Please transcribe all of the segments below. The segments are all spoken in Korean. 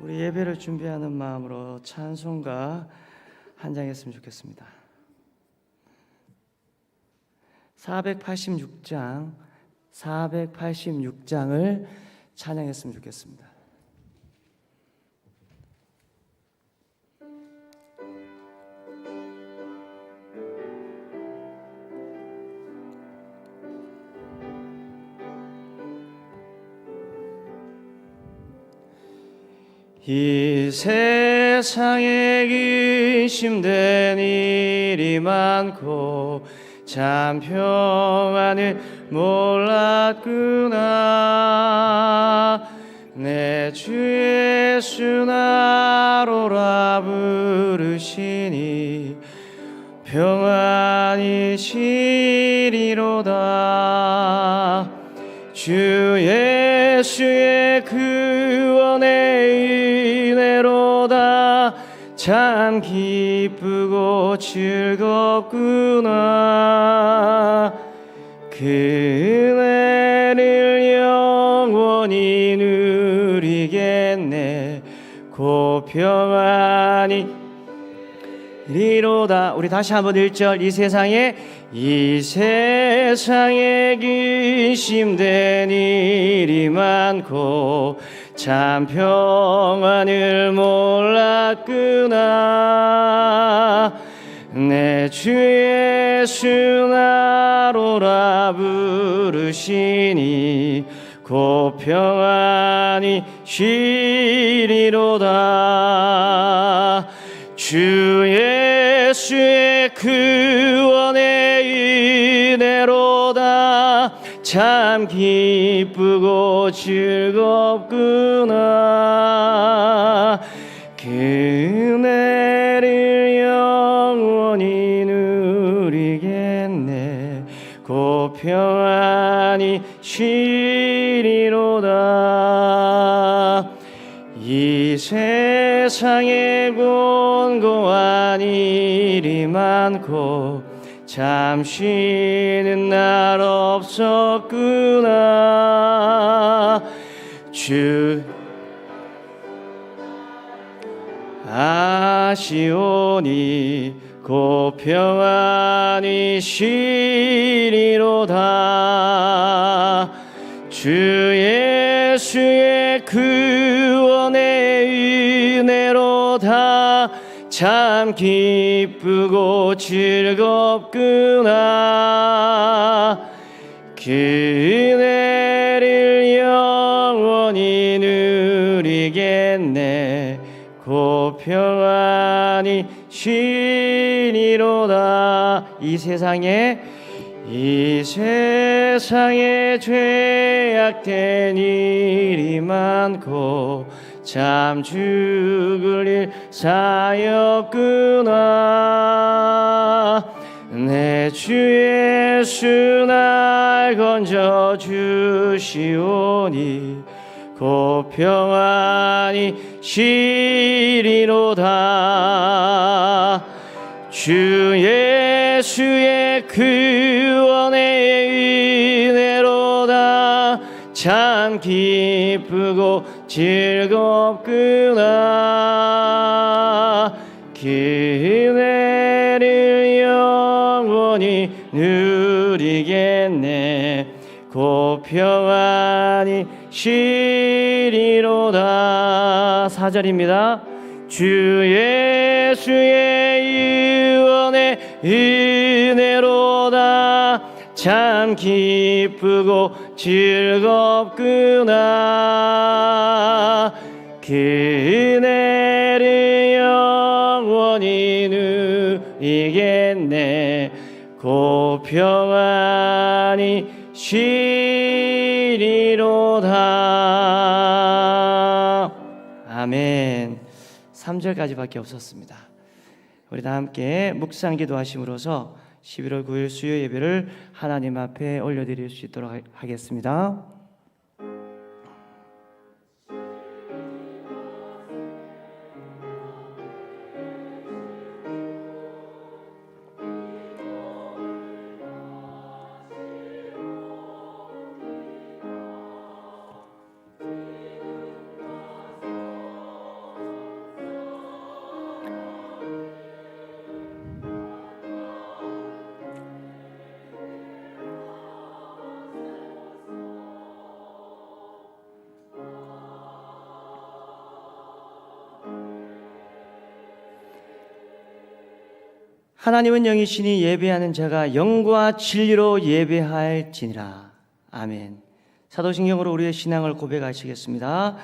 우리 예배를 준비하는 마음으로 찬송가 한 장 했으면 좋겠습니다. 486장을 찬양했으면 좋겠습니다. 이 세상에 근심된 일이 많고 참 평안을 몰랐구나. 내 주 예수 나로라 부르시니 평안이 시리로다. 주 예수의 구원의 은혜로다. 참 기쁘고 즐겁구나. 그 은혜를 영원히 누리겠네. 곧 평안히 리로다. 우리 다시 한번 1절. 이 세상에 근심된 일이 많고 참 평안을 몰랐구나. 내 주 예수 나로라 부르시니 곧 평안이 쉬리로다. 주 예수의 구원의 은혜로다. 참 기쁘고 즐겁구나. 그 은혜를 영원히 누리겠네. 곧 평안히 쉬리로다. 이 세상에 곤고한 일이 많고 참 쉬는 날 없었구나. 주 아시오니 곧 평안히 쉬리로다. 주 예수의 구원의 은혜로다. 참 기쁘고 즐겁구나. 그 은혜를 영원히 누리겠네. 곧 평안히 쉬리로다. 이 세상에 죄악된 일이 많고 참 죽을 일 사였구나. 내 주 예수 날 건져 주시오니 곧 평안히 쉬리로다. 주 예수의 구원의 은혜로다. 참 기쁘고 즐겁구나. 그 은혜를 영원히 누리겠네. 곧 평안히 쉬리로다. 4절입니다. 주 예수의 유언의 은혜로다. 참 기쁘고 즐겁구나. 그 은혜를 영원히 누리겠네. 곧 평안히 쉬리로다. 아멘. 3절까지밖에 없었습니다. 우리 다 함께 묵상 기도하심으로써 11월 9일 수요 예배를 하나님 앞에 올려드릴 수 있도록 하겠습니다. 하나님은 영이시니 예배하는 자가 영과 진리로 예배할지니라. 아멘. 사도신경으로 우리의 신앙을 고백하시겠습니다.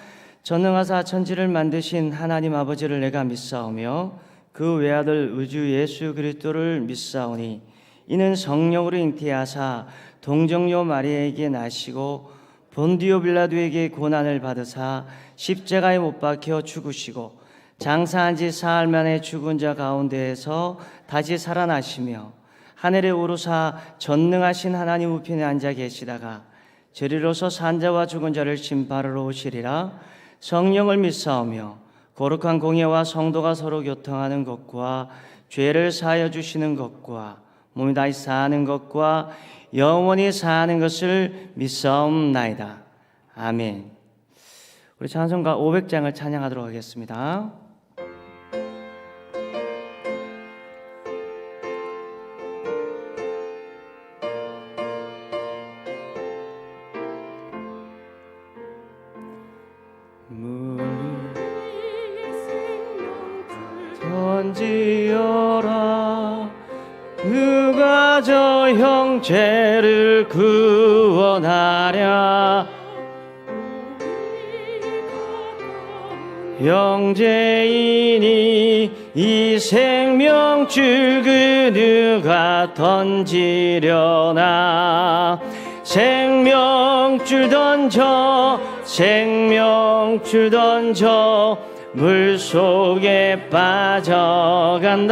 전능하사 천지를 만드신 하나님 아버지를 내가 믿사오며 그 외아들 우주 예수 그리스도를 믿사오니 이는 성령으로 잉태하사 동정녀 마리아에게 나시고 본디오 빌라도에게 고난을 받으사 십자가에 못 박혀 죽으시고 장사한 지 사흘 만에 죽은 자 가운데에서 다시 살아나시며 하늘에 오르사 전능하신 하나님 우편에 앉아 계시다가 저리로서 산자와 죽은 자를 심판하러 오시리라. 성령을 믿사오며 거룩한 공예와 성도가 서로 교통하는 것과 죄를 사하여 주시는 것과 몸이 다시 사는 것과 영원히 사는 것을 믿사옵나이다. 아멘. 우리 찬송가 500장을 찬양하도록 하겠습니다. 던지어라. 누가 저 형제를 구원하랴. 형제이니 이 생명줄 그 누가 던지려나. 생명줄 던져 생명줄 던져 물속에 빠져간다.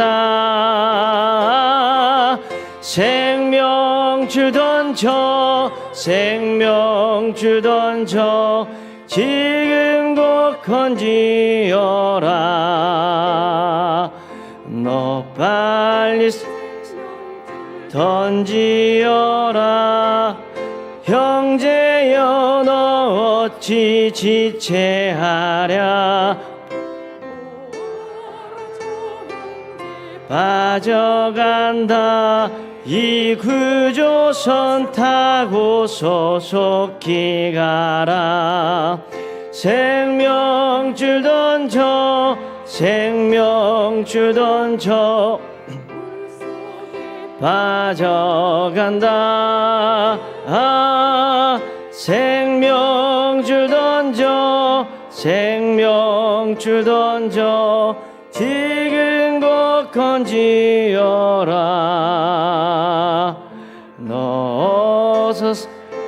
생명줄 던져 생명줄 던져 지금 곧 건지어라. 너 빨리 던지어라. 형제여 너 어찌 지체하랴. 빠져간다. 이 구조선 타고 소속히 가라. 생명줄 던져 생명줄 던져 빠져간다. 생명줄 던져 생명줄 던져 지금 곧 건지어라. 너 어서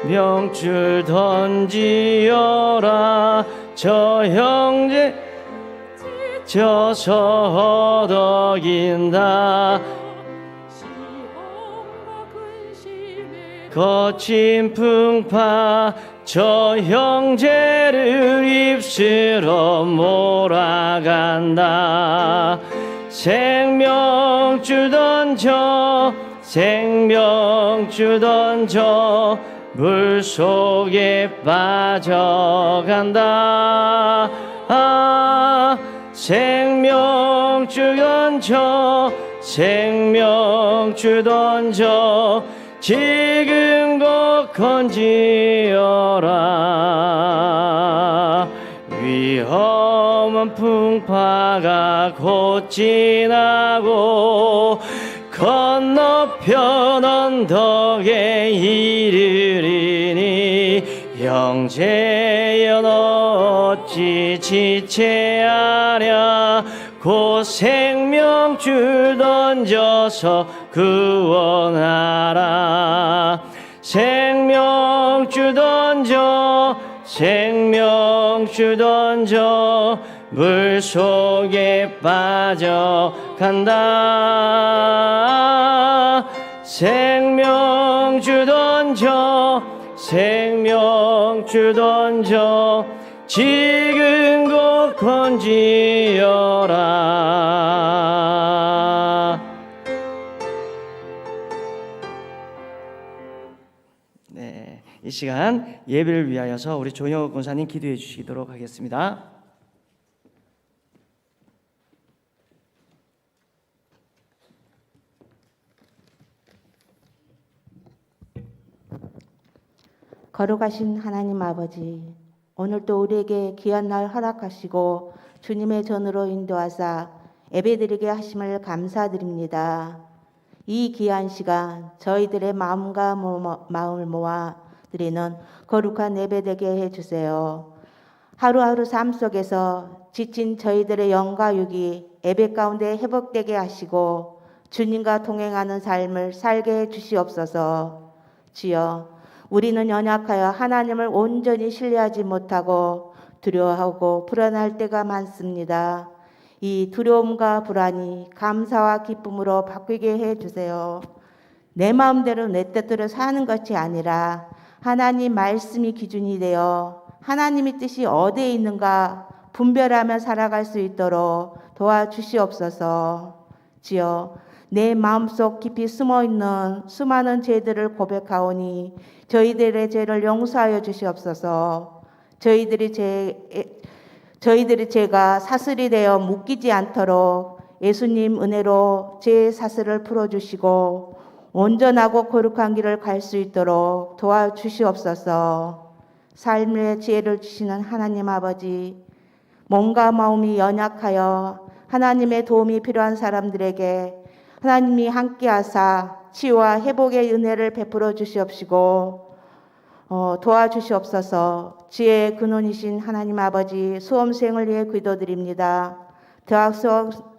명줄 던지어라. 저 형제 져서 허덕인다. 거친 풍파 저 형제를 입술로 몰아간다. 생명줄 던져 생명줄 던져 물속에 빠져간다. 생명줄 던져 생명줄 던져 지금 곧 건지어라. 위험한 풍파가 곧 지나고 건너편 언덕에 이르리니 형제여 너 어찌 지체하랴. 곧 생명줄 던져서 구원하라. 생명줄 던져 생명줄 던져 물속에 빠져간다. 생명줄 던져 생명줄 던져 지금 곧 건지어라. 네, 이 시간 예배를 위하여서 우리 조영욱 권사님 기도해 주시도록 하겠습니다. 거룩하신 하나님 아버지, 오늘도 우리에게 귀한 날 허락하시고 주님의 전으로 인도하사 예배드리게 하심을 감사드립니다. 이 귀한 시간 저희들의 마음과 마음을 모아 드리는 거룩한 예배 되게 해주세요. 하루하루 삶 속에서 지친 저희들의 영과 육이 예배 가운데 회복되게 하시고 주님과 동행하는 삶을 살게 해 주시옵소서. 주여, 우리는 연약하여 하나님을 온전히 신뢰하지 못하고 두려워하고 불안할 때가 많습니다. 이 두려움과 불안이 감사와 기쁨으로 바뀌게 해 주세요. 내 마음대로 내 뜻대로 사는 것이 아니라 하나님 말씀이 기준이 되어 하나님의 뜻이 어디에 있는가 분별하며 살아갈 수 있도록 도와주시옵소서. 주여, 내 마음속 깊이 숨어있는 수많은 죄들을 고백하오니 저희들의 죄를 용서하여 주시옵소서. 저희들의 죄가 사슬이 되어 묶이지 않도록 예수님 은혜로 죄 사슬을 풀어주시고 온전하고 거룩한 길을 갈 수 있도록 도와주시옵소서. 삶의 지혜를 주시는 하나님 아버지, 몸과 마음이 연약하여 하나님의 도움이 필요한 사람들에게 하나님이 함께하사 치유와 회복의 은혜를 베풀어 주시옵시고 도와주시옵소서. 지혜의 근원이신 하나님 아버지, 수험생을 위해 기도드립니다. 대학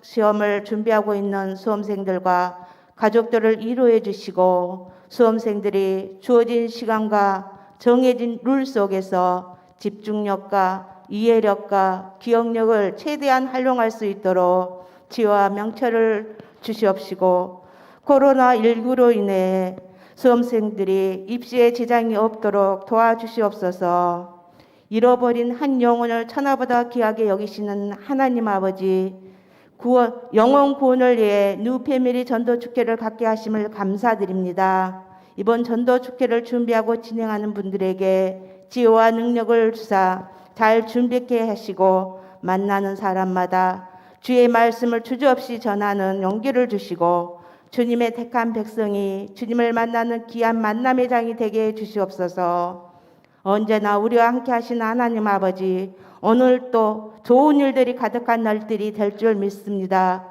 시험을 준비하고 있는 수험생들과 가족들을 위로해 주시고 수험생들이 주어진 시간과 정해진 룰 속에서 집중력과 이해력과 기억력을 최대한 활용할 수 있도록 지혜와 명철을 주시옵시고 코로나19로 인해 수험생들이 입시에 지장이 없도록 도와주시옵소서. 잃어버린 한 영혼을 천하보다 귀하게 여기시는 하나님 아버지, 영혼 구원을 위해 뉴 패밀리 전도 축제를 갖게 하심을 감사드립니다. 이번 전도 축제를 준비하고 진행하는 분들에게 지혜와 능력을 주사 잘 준비케 하시고 만나는 사람마다 주의 말씀을 주저없이 전하는 용기를 주시고 주님의 택한 백성이 주님을 만나는 귀한 만남의 장이 되게 해 주시옵소서. 언제나 우리와 함께 하신 하나님 아버지, 오늘도 좋은 일들이 가득한 날들이 될 줄 믿습니다.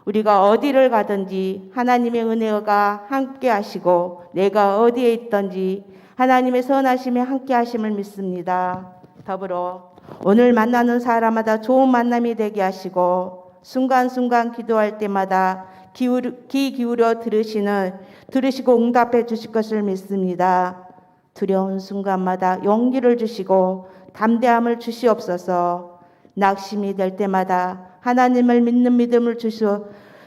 우리가 어디를 가든지 하나님의 은혜가 함께 하시고 내가 어디에 있든지 하나님의 선하심에 함께 하심을 믿습니다. 더불어 오늘 만나는 사람마다 좋은 만남이 되게 하시고 순간순간 기도할 때마다 귀 기울여 들으시고 응답해 주실 것을 믿습니다. 두려운 순간마다 용기를 주시고 담대함을 주시옵소서. 낙심이 될 때마다 하나님을 믿는 믿음을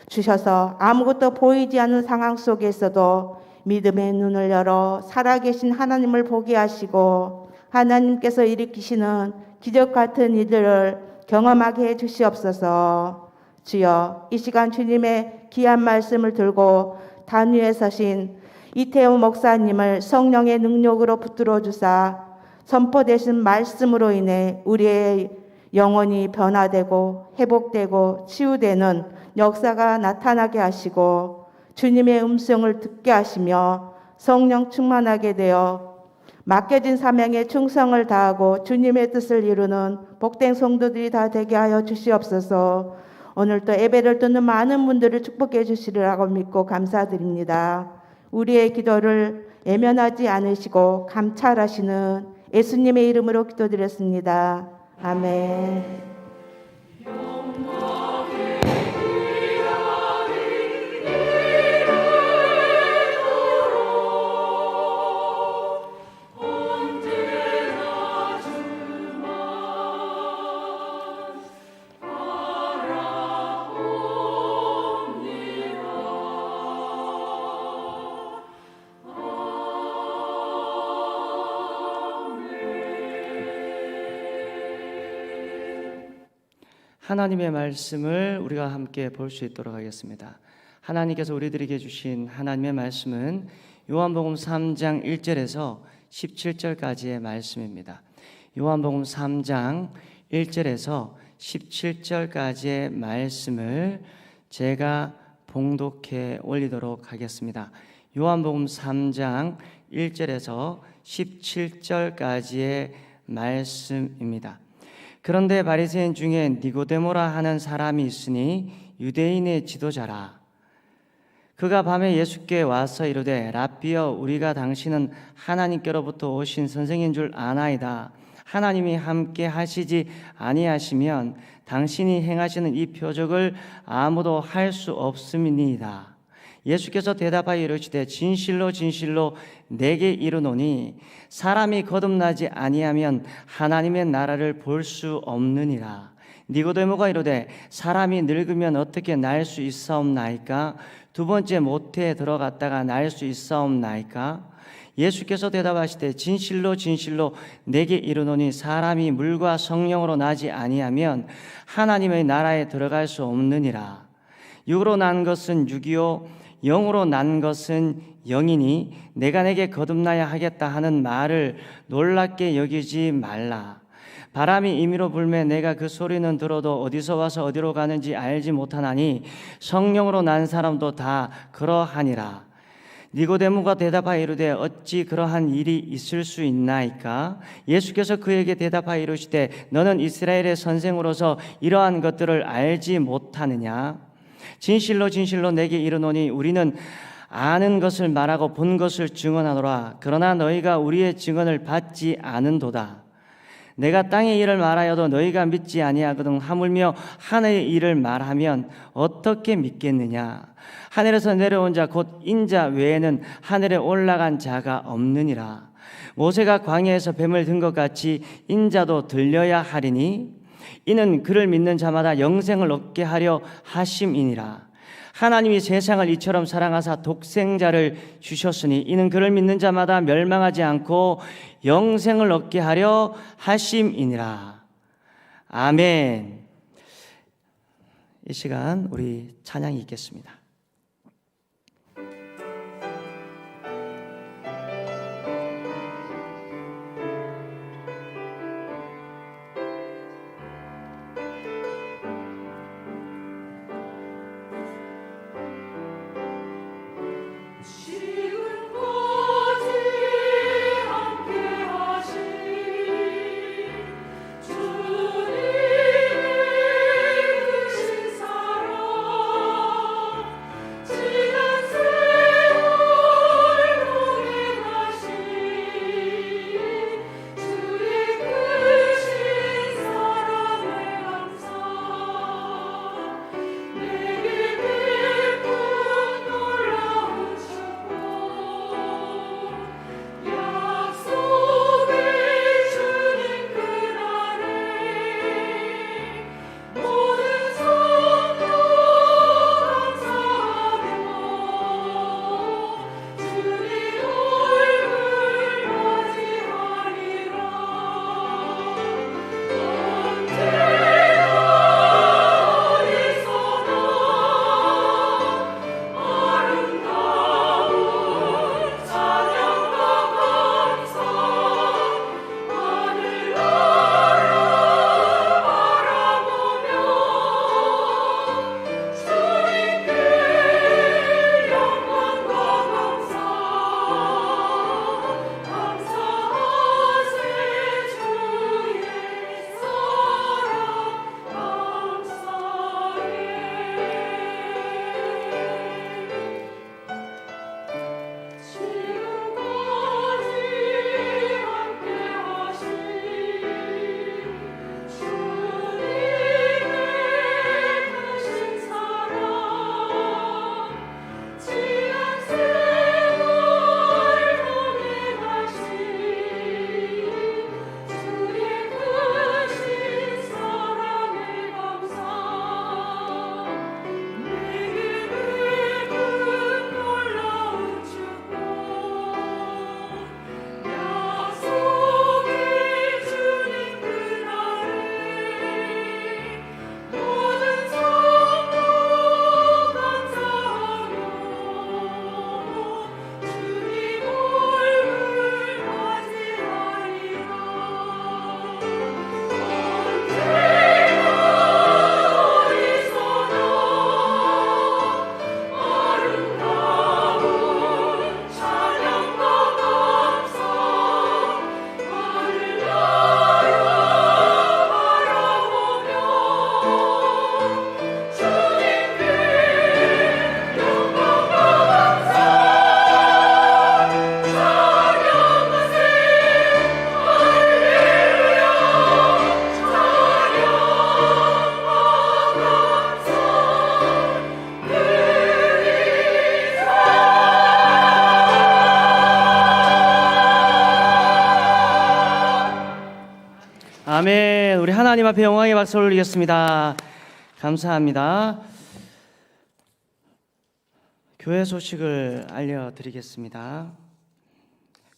주셔서 아무것도 보이지 않는 상황 속에서도 믿음의 눈을 열어 살아계신 하나님을 보게 하시고 하나님께서 일으키시는 기적 같은 이들을 경험하게 해 주시옵소서. 주여, 이 시간 주님의 귀한 말씀을 들고 단 위에 서신 이태호 목사님을 성령의 능력으로 붙들어 주사 선포되신 말씀으로 인해 우리의 영혼이 변화되고 회복되고 치유되는 역사가 나타나게 하시고 주님의 음성을 듣게 하시며 성령 충만하게 되어 맡겨진 사명에 충성을 다하고 주님의 뜻을 이루는 복된 성도들이 다 되게 하여 주시옵소서. 오늘도 예배를 듣는 많은 분들을 축복해 주시리라고 믿고 감사드립니다. 우리의 기도를 외면하지 않으시고 감찰하시는 예수님의 이름으로 기도드렸습니다. 아멘. 하나님의 말씀을 우리가 함께 볼 수 있도록 하겠습니다. 하나님께서 우리들에게 주신 하나님의 말씀은 요한복음 3장 1절에서 17절까지의 말씀입니다. 요한복음 3장 1절에서 17절까지의 말씀을 제가 봉독해 올리도록 하겠습니다. 요한복음 3장 1절에서 17절까지의 말씀입니다. 그런데 바리새인 중에 니고데모라 하는 사람이 있으니 유대인의 지도자라. 그가 밤에 예수께 와서 이르되 라삐여 우리가 당신은 하나님께로부터 오신 선생인 줄 아나이다. 하나님이 함께 하시지 아니하시면 당신이 행하시는 이 표적을 아무도 할 수 없음이니이다. 예수께서 대답하여 이르시되 진실로 진실로 내게 이르노니 사람이 거듭나지 아니하면 하나님의 나라를 볼 수 없느니라. 니고데모가 이르되 사람이 늙으면 어떻게 날 수 있사옵나이까? 두 번째 모태에 들어갔다가 날 수 있사옵나이까? 예수께서 대답하시되 진실로 진실로 내게 이르노니 사람이 물과 성령으로 나지 아니하면 하나님의 나라에 들어갈 수 없느니라. 육으로 난 것은 육이요 영으로 난 것은 영이니 내가 내게 거듭나야 하겠다 하는 말을 놀랍게 여기지 말라. 바람이 임의로 불매 내가 그 소리는 들어도 어디서 와서 어디로 가는지 알지 못하나니 성령으로 난 사람도 다 그러하니라. 니고데모가 대답하여 이르되 어찌 그러한 일이 있을 수 있나이까? 예수께서 그에게 대답하여 이르시되 너는 이스라엘의 선생으로서 이러한 것들을 알지 못하느냐? 진실로 진실로 내게 이르노니 우리는 아는 것을 말하고 본 것을 증언하노라. 그러나 너희가 우리의 증언을 받지 않은도다. 내가 땅의 일을 말하여도 너희가 믿지 아니하거든 하물며 하늘의 일을 말하면 어떻게 믿겠느냐? 하늘에서 내려온 자 곧 인자 외에는 하늘에 올라간 자가 없느니라. 모세가 광야에서 뱀을 든 것 같이 인자도 들려야 하리니 이는 그를 믿는 자마다 영생을 얻게 하려 하심이니라. 하나님이 세상을 이처럼 사랑하사 독생자를 주셨으니 이는 그를 믿는 자마다 멸망하지 않고 영생을 얻게 하려 하심이니라. 아멘. 이 시간 우리 찬양이 있겠습니다. 아멘. 우리 하나님 앞에 영광의 박수 올리겠습니다. 감사합니다. 교회 소식을 알려드리겠습니다.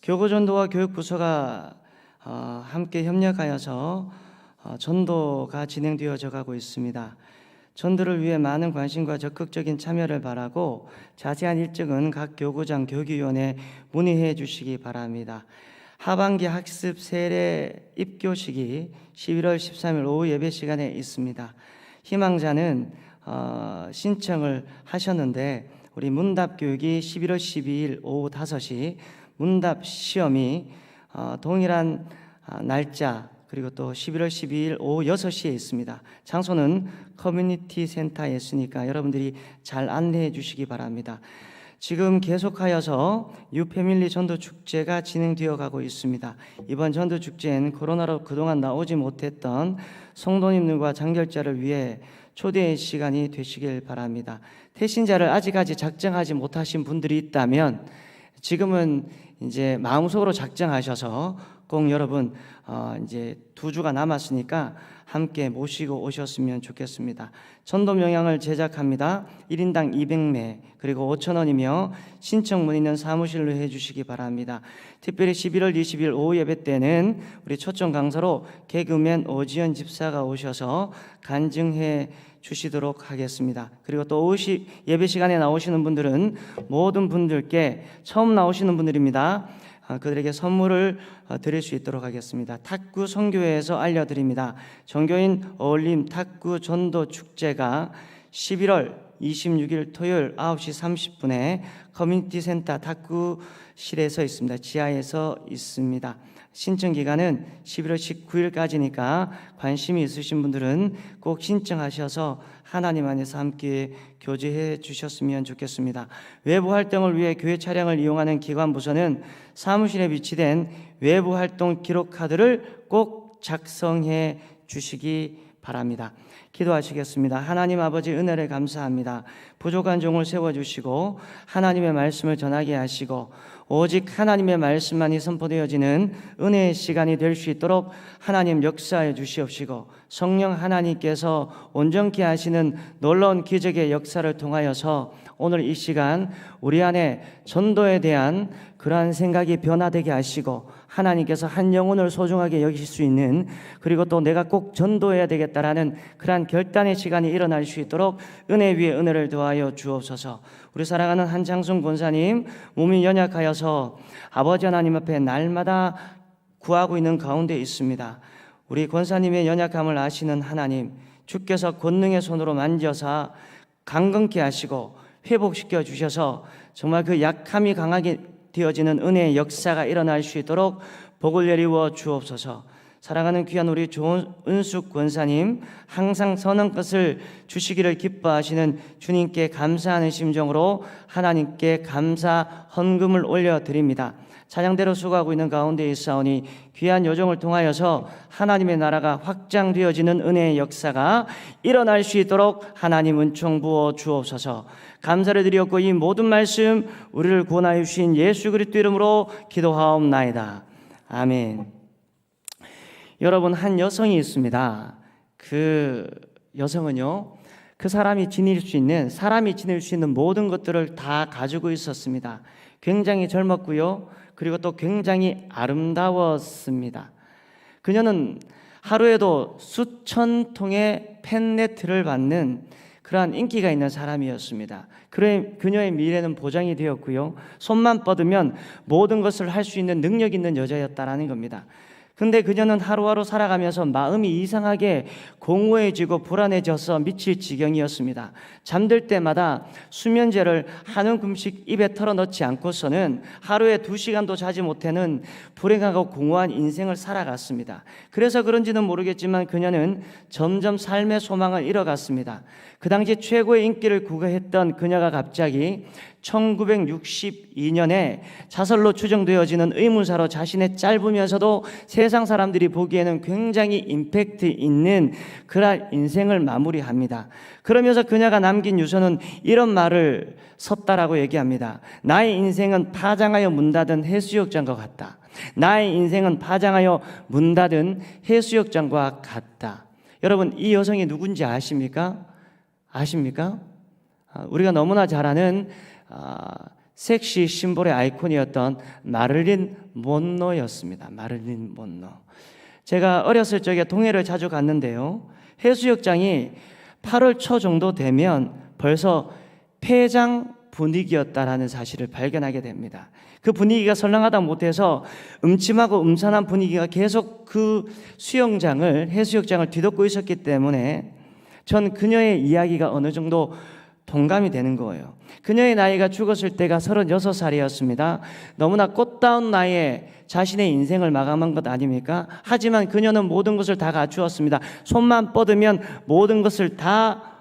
교구전도와 교육부서가 함께 협력하여서 전도가 진행되어져 가고 있습니다. 전도를 위해 많은 관심과 적극적인 참여를 바라고 자세한 일정은 각 교구장 교육위원회에 문의해 주시기 바랍니다. 하반기 학습 세례 입교식이 11월 13일 오후 예배 시간에 있습니다. 희망자는 신청을 하셨는데 우리 문답 교육이 11월 12일 오후 5시, 문답 시험이 동일한 날짜 그리고 또 11월 12일 오후 6시에 있습니다. 장소는 커뮤니티 센터에 있으니까 여러분들이 잘 안내해 주시기 바랍니다. 지금 계속하여서 뉴패밀리 전도축제가 진행되어 가고 있습니다. 이번 전도축제는 코로나로 그동안 나오지 못했던 성도님들과 장결자를 위해 초대의 시간이 되시길 바랍니다. 태신자를 아직까지 작정하지 못하신 분들이 있다면 지금은 이제 마음속으로 작정하셔서 꼭 여러분 이제 2주가 남았으니까 함께 모시고 오셨으면 좋겠습니다. 전도 명양을 제작합니다. 1인당 200매 그리고 5,000원이며 신청 문의는 사무실로 해주시기 바랍니다. 특별히 11월 20일 오후 예배 때는 우리 초청 강사로 개그맨 오지연 집사가 오셔서 간증해 주시도록 하겠습니다. 그리고 또 오후 예배 시간에 나오시는 분들은 모든 분들께 처음 나오시는 분들입니다. 그들에게 선물을 드릴 수 있도록 하겠습니다. 탁구 선교회에서 알려드립니다. 종교인 어울림 탁구 전도 축제가 11월 26일 토요일 9시 30분에 커뮤니티 센터 탁구실에서 있습니다. 지하에서 있습니다. 신청 기간은 11월 19일까지니까 관심이 있으신 분들은 꼭 신청하셔서 하나님 안에서 함께 교제해 주셨으면 좋겠습니다. 외부 활동을 위해 교회 차량을 이용하는 기관 부서는 사무실에 비치된 외부 활동 기록 카드를 꼭 작성해 주시기 바랍니다. 기도하시겠습니다. 하나님 아버지 은혜를 감사합니다. 부족한 종을 세워주시고 하나님의 말씀을 전하게 하시고 오직 하나님의 말씀만이 선포되어지는 은혜의 시간이 될 수 있도록 하나님 역사해 주시옵시고 성령 하나님께서 온전케 하시는 놀라운 기적의 역사를 통하여서 오늘 이 시간 우리 안에 전도에 대한 그러한 생각이 변화되게 하시고 하나님께서 한 영혼을 소중하게 여기실 수 있는 그리고 또 내가 꼭 전도해야 되겠다라는 그러한 결단의 시간이 일어날 수 있도록 은혜 위에 은혜를 더하여 주옵소서. 우리 사랑하는 한창순 권사님 몸이 연약하여서 아버지 하나님 앞에 날마다 구하고 있는 가운데 있습니다. 우리 권사님의 연약함을 아시는 하나님 주께서 권능의 손으로 만져서 강건케 하시고 회복시켜 주셔서 정말 그 약함이 강하게 되어지는 은혜의 역사가 일어날 수 있도록 복을 내리워 주옵소서. 사랑하는 귀한 우리 조은숙 권사님 항상 선한 것을 주시기를 기뻐하시는 주님께 감사하는 심정으로 하나님께 감사 헌금을 올려드립니다. 찬양대로 수고하고 있는 가운데 있사오니 귀한 요정을 통하여서 하나님의 나라가 확장되어지는 은혜의 역사가 일어날 수 있도록 하나님 은총 부어 주옵소서. 감사를 드렸고 이 모든 말씀 우리를 구원하여 주신 예수 그리스도 이름으로 기도하옵나이다. 아멘. 여러분 한 여성이 있습니다. 그 여성은요 그 사람이 지닐 수 있는 모든 것들을 다 가지고 있었습니다. 굉장히 젊었고요 그리고 또 굉장히 아름다웠습니다. 그녀는 하루에도 수천 통의 팬레터를 받는 그러한 인기가 있는 사람이었습니다. 그녀의 미래는 보장이 되었고요 손만 뻗으면 모든 것을 할 수 있는 능력 있는 여자였다라는 겁니다. 근데 그녀는 하루하루 살아가면서 마음이 이상하게 공허해지고 불안해져서 미칠 지경이었습니다. 잠들 때마다 수면제를 한 움큼씩 입에 털어넣지 않고서는 하루에 2시간도 자지 못하는 불행하고 공허한 인생을 살아갔습니다. 그래서 그런지는 모르겠지만 그녀는 점점 삶의 소망을 잃어갔습니다. 그 당시 최고의 인기를 구가했던 그녀가 갑자기 1962년에 자설로 추정되어지는 의문사로 자신의 짧으면서도 세상 사람들이 보기에는 굉장히 임팩트 있는 그런 인생을 마무리합니다. 그러면서 그녀가 남긴 유서는 이런 말을 썼다라고 얘기합니다. 나의 인생은 파장하여 문 닫은 해수욕장과 같다. 나의 인생은 파장하여 문 닫은 해수욕장과 같다. 여러분, 이 여성이 누군지 아십니까? 우리가 너무나 잘 아는 섹시 심볼의 아이콘이었던 마릴린 먼로였습니다. 마릴린 먼로. 제가 어렸을 적에 동해를 자주 갔는데요, 해수욕장이 8월 초 정도 되면 벌써 폐장 분위기였다라는 사실을 발견하게 됩니다. 그 분위기가 설렁하다 못해서 음침하고 음산한 분위기가 계속 그 해수욕장을 뒤덮고 있었기 때문에 전 그녀의 이야기가 어느 정도 동감이 되는 거예요. 그녀의 나이가 죽었을 때가 36살이었습니다. 너무나 꽃다운 나이에 자신의 인생을 마감한 것 아닙니까? 하지만 그녀는 모든 것을 다 갖추었습니다. 손만 뻗으면 모든 것을 다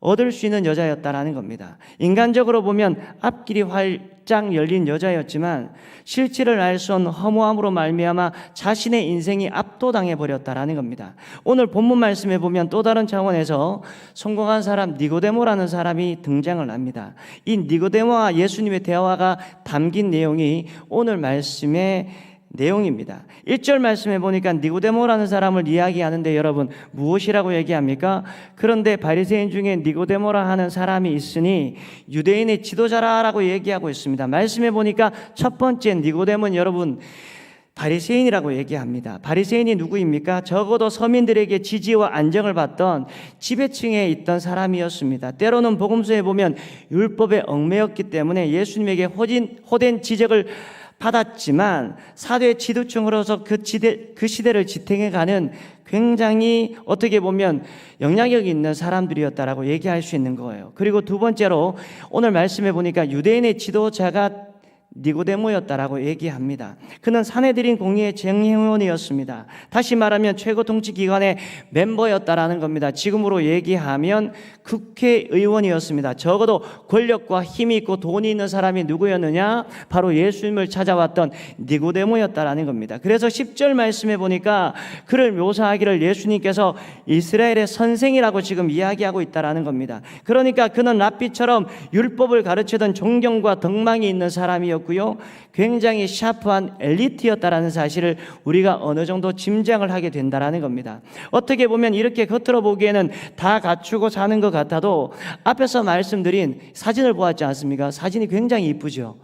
얻을 수 있는 여자였다라는 겁니다. 인간적으로 보면 앞길이 활짝 열린 여자였지만 실체를 알 수 없는 허무함으로 말미암아 자신의 인생이 압도당해 버렸다라는 겁니다. 오늘 본문 말씀에 보면 또 다른 차원에서 성공한 사람 니고데모라는 사람이 등장을 합니다. 이 니고데모와 예수님의 대화가 담긴 내용이 오늘 말씀의 내용입니다. 1절 말씀해 보니까 니고데모라는 사람을 이야기하는데 여러분, 무엇이라고 얘기합니까? 그런데 바리새인 중에 니고데모라 하는 사람이 있으니 유대인의 지도자라고 얘기하고 있습니다. 말씀해 보니까 첫 번째 니고데모는 여러분 바리새인이라고 얘기합니다. 바리새인이 누구입니까? 적어도 서민들에게 지지와 안정을 받던 지배층에 있던 사람이었습니다. 때로는 복음서에 보면 율법에 얽매였기 때문에 예수님에게 호된 지적을 받았지만 사회 지도층으로서 그 시대를 지탱해가는 굉장히 어떻게 보면 영향력이 있는 사람들이었다라고 얘기할 수 있는 거예요. 그리고 두 번째로 오늘 말씀해 보니까 유대인의 지도자가 니고데모였다라고 얘기합니다. 그는 사내들인 공의의 정회원이었습니다. 다시 말하면 최고 통치기관의 멤버였다라는 겁니다. 지금으로 얘기하면 국회의원이었습니다. 적어도 권력과 힘이 있고 돈이 있는 사람이 누구였느냐? 바로 예수님을 찾아왔던 니고데모였다라는 겁니다. 그래서 10절 말씀해 보니까 그를 묘사하기를 예수님께서 이스라엘의 선생이라고 지금 이야기하고 있다라는 겁니다. 그러니까 그는 랍비처럼 율법을 가르치던 존경과 덕망이 있는 사람이었고 굉장히 샤프한 엘리트였다라는 사실을 우리가 어느 정도 짐작을 하게 된다라는 겁니다. 어떻게 보면 이렇게 겉으로 보기에는 다 갖추고 사는 것 같아도 앞에서 말씀드린 사진을 보았지 않습니까? 사진이 굉장히 이쁘죠.